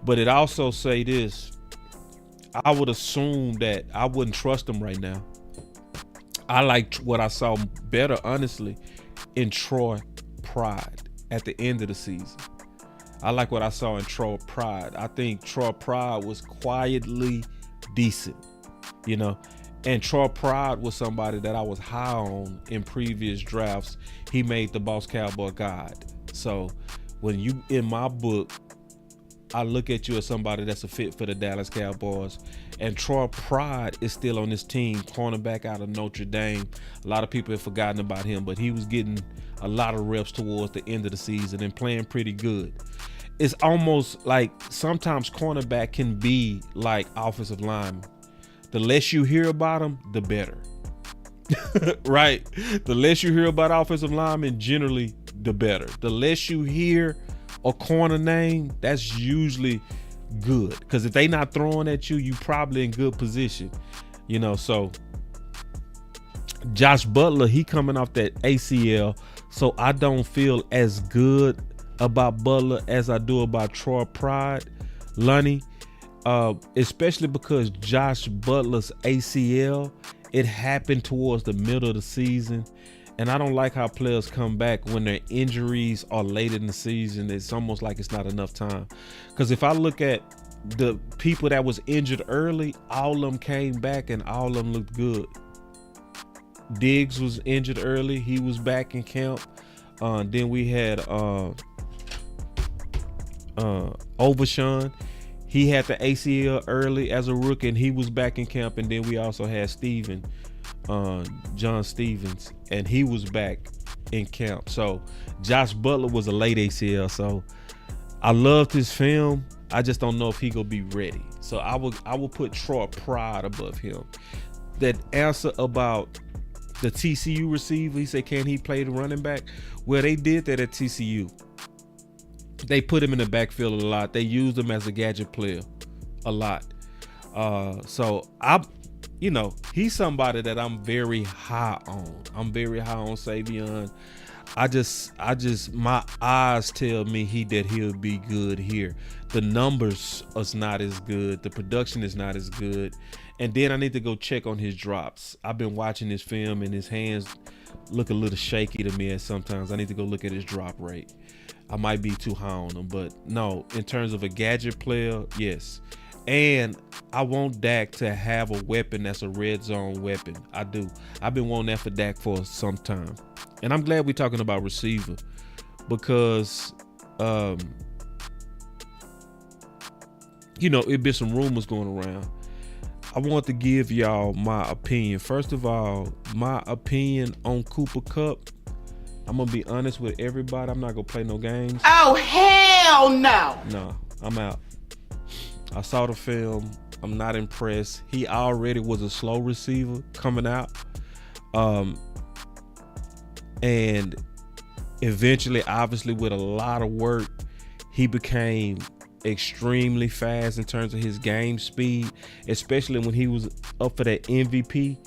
But it also say this, I would assume that I wouldn't trust him right now. I liked what I saw better, honestly, in Troy Pride at the end of the season. I like what I saw in Troy Pride. I think Troy Pride was quietly decent, you know. And Troy Pride was somebody that I was high on in previous drafts. He made the Boss Cowboy guide. So when you in my book, I look at you as somebody that's a fit for the Dallas Cowboys. And Troy Pride is still on this team, cornerback out of Notre Dame. A lot of people have forgotten about him, but he was getting a lot of reps towards the end of the season and playing pretty good. It's almost like sometimes cornerback can be like offensive lineman. The less you hear about them, the better. Right? The less you hear about offensive linemen, generally, the better. The less you hear a corner name, that's usually good. Because if they not throwing at you, you probably in good position. You know, so Josh Butler, he coming off that ACL, so I don't feel as good about Butler as I do about Troy Pride, Lunny. Especially because Josh Butler's ACL, it happened towards the middle of the season. And I don't like how players come back when their injuries are late in the season. It's almost like it's not enough time. Because if I look at the people that was injured early, all of them came back and all of them looked good. Diggs was injured early. He was back in camp. Then we had Overshawn. He had the ACL early as a rookie, and he was back in camp. And then we also had John Stevens, and he was back in camp. So Josh Butler was a late ACL. So I loved his film. I just don't know if he gonna be ready. So I will put Troy Pride above him. That answer about the TCU receiver, he said, can he play the running back? Well, they did that at TCU. They put him in the backfield a lot. They used him as a gadget player a lot. So he's somebody that I'm very high on. I'm very high on Savion. I just my eyes tell me he'll be good here. The numbers is not as good. The production is not as good. And then I need to go check on his drops. I've been watching his film and his hands look a little shaky to me at sometimes. I need to go look at his drop rate. I might be too high on him, but no, in terms of a gadget player, yes. And I want Dak to have a weapon that's a red zone weapon. I do. I've been wanting that for Dak for some time. And I'm glad we're talking about receiver because, it'd been some rumors going around. I want to give y'all my opinion. First of all, my opinion on Cooper Kupp. I'm going to be honest with everybody. I'm not going to play no games. Oh, hell no. No, I'm out. I saw the film. I'm not impressed. He already was a slow receiver coming out. And eventually, obviously, with a lot of work, he became extremely fast in terms of his game speed, especially when he was up for that MVP.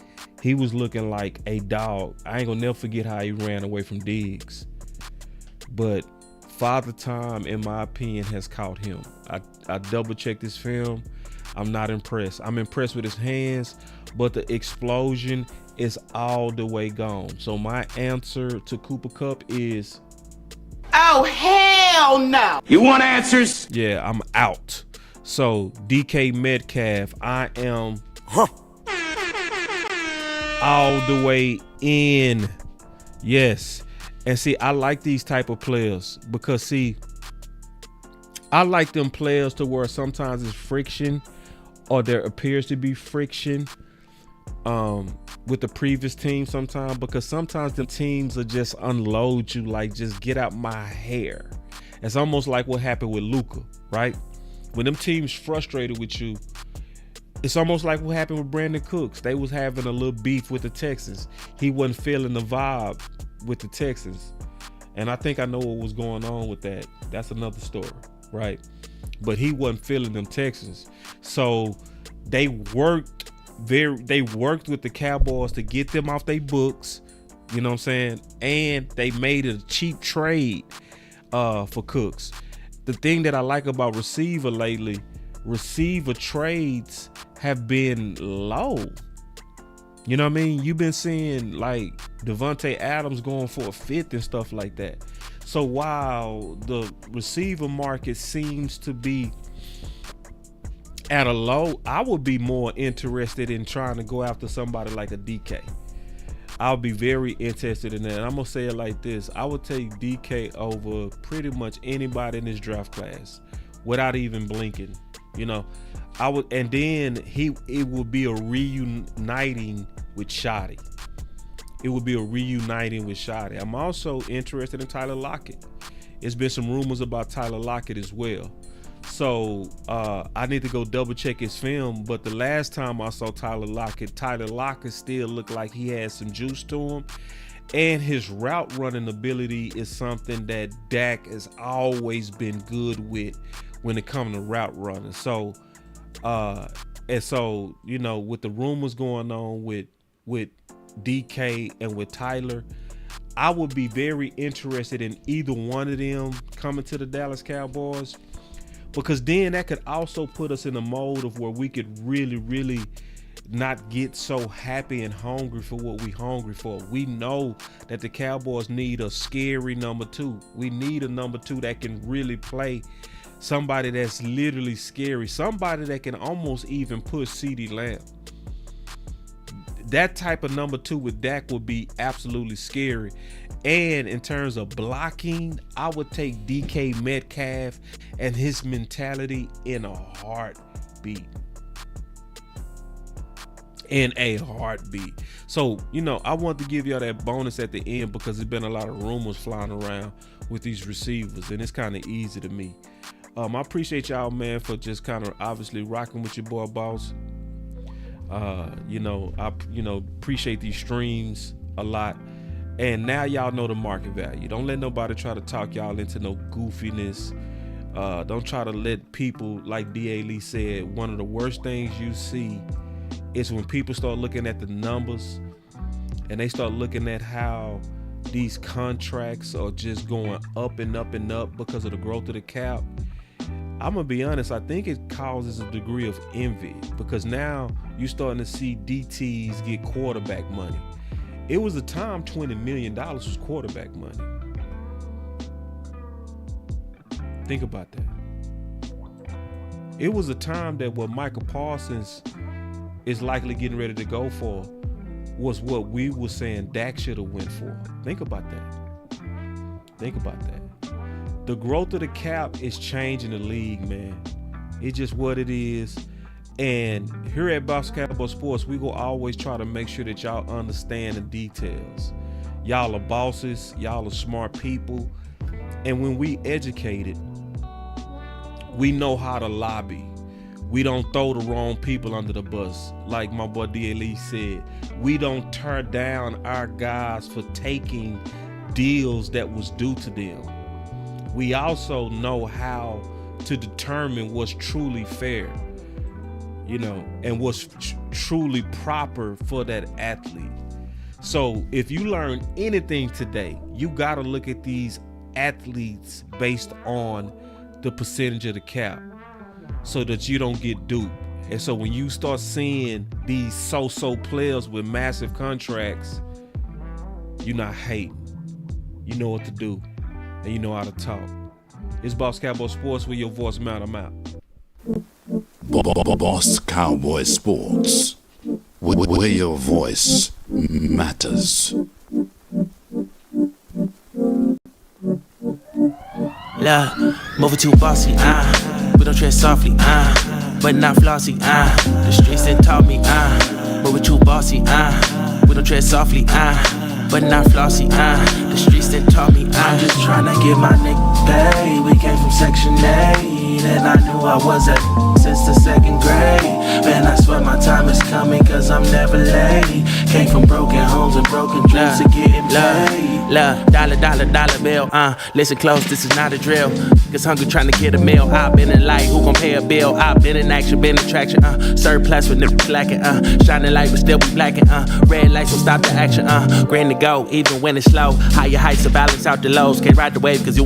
He was looking like a dog. I ain't gonna never forget how he ran away from Diggs. But Father Time, in my opinion, has caught him. I double checked this film. I'm not impressed. I'm impressed with his hands, but the explosion is all the way gone. So my answer to Cooper Kupp is, oh, hell no. You want answers? yeah, I'm out. So DK Metcalf, I am all the way in. Yes. And see, I like these type of players because see, I like them players to where sometimes it's friction or there appears to be friction with the previous team sometimes, because sometimes the teams will just unload you, like just get out my hair. It's almost like what happened with Luka, right? When them teams frustrated with you, it's almost like what happened with Brandon Cooks. They was having a little beef with the Texans. He wasn't feeling the vibe with the Texans. And I think I know what was going on with that. That's another story, right? But he wasn't feeling them Texans. So they worked with the Cowboys to get them off their books, you know what I'm saying? And they made a cheap trade for Cooks. The thing that I like about receiver lately, receiver trades have been low. You know what I mean? You've been seeing like Devontae Adams going for a fifth and stuff like that. So while the receiver market seems to be at a low, I would be more interested in trying to go after somebody like a DK. I'll be very interested in that. And I'm going to say it like this. I would take DK over pretty much anybody in this draft class without even blinking. You know, I would, and then it would be a reuniting with Shoddy. It would be a reuniting with Shoddy. I'm also interested in Tyler Lockett. There's been some rumors about Tyler Lockett as well. So I need to go double check his film. But the last time I saw Tyler Lockett still looked like he had some juice to him. And his route running ability is something that Dak has always been good with when it comes to route running. So, and so, you know, with the rumors going on with DK and with Tyler, I would be very interested in either one of them coming to the Dallas Cowboys, because then that could also put us in a mode of where we could really not get so happy and hungry for what we hungry for. We know that the Cowboys need a scary number two. We need a number two that can really play, somebody that's literally scary, somebody that can almost even push CeeDee Lamb. That type of number two with Dak would be absolutely scary. And in terms of blocking, I would take DK Metcalf and his mentality in a heartbeat. In a heartbeat. So, you know, I want to give y'all that bonus at the end because there's been a lot of rumors flying around with these receivers, and it's kind of easy to me. I appreciate y'all, man, for just kind of obviously rocking with your boy Boss. I appreciate these streams a lot. And now y'all know the market value. Don't let nobody try to talk y'all into no goofiness. Don't try to let people, like D.A. Lee said, one of the worst things you see is when people start looking at the numbers and they start looking at how these contracts are just going up and up and up because of the growth of the cap. I'm going to be honest, I think it causes a degree of envy because now you're starting to see DTs get quarterback money. It was a time $20 million was quarterback money. Think about that. It was a time that what Micah Parsons is likely getting ready to go for was what we were saying Dak should have went for. Think about that. Think about that. The growth of the cap is changing the league, man. It's just what it is. And here at BossCowboySports, we will always try to make sure that y'all understand the details. Y'all are bosses. Y'all are smart people. And when we educated, we know how to lobby. We don't throw the wrong people under the bus. Like my boy D.A. Lee said, we don't tear down our guys for taking deals that was due to them. We also know how to determine what's truly fair, you know, and what's truly proper for that athlete. So if you learn anything today, you got to look at these athletes based on the percentage of the cap so that you don't get duped. And so when you start seeing these so-so players with massive contracts, you're not hating. You know what to do. And you know how to talk. It's Boss Cowboy Sports with your voice mount. I'm out. Boss Cowboy Sports, where your voice matters. Love, moving too bossy, we don't tread softly, but not flossy, the streets done taught me, moving too bossy, we don't tread softly, but not flossy, the streets done taught me, I'm just tryna get my nigga paid. We came from Section 8, and I knew I was at since the second grade. Man, I swear my time is coming, cause I'm never late. Came from broken homes and broken dreams to getting paid. Love, dollar bill, listen close, this is not a drill. Niggas hungry trying to get a meal. I've been in light, who gon' pay a bill? I've been in action, been in traction, surplus with niggas lacking, shining light but still be blacking, red lights will stop the action, grand to go, even when it's slow. Higher heights to balance out the lows, can't ride the wave cause you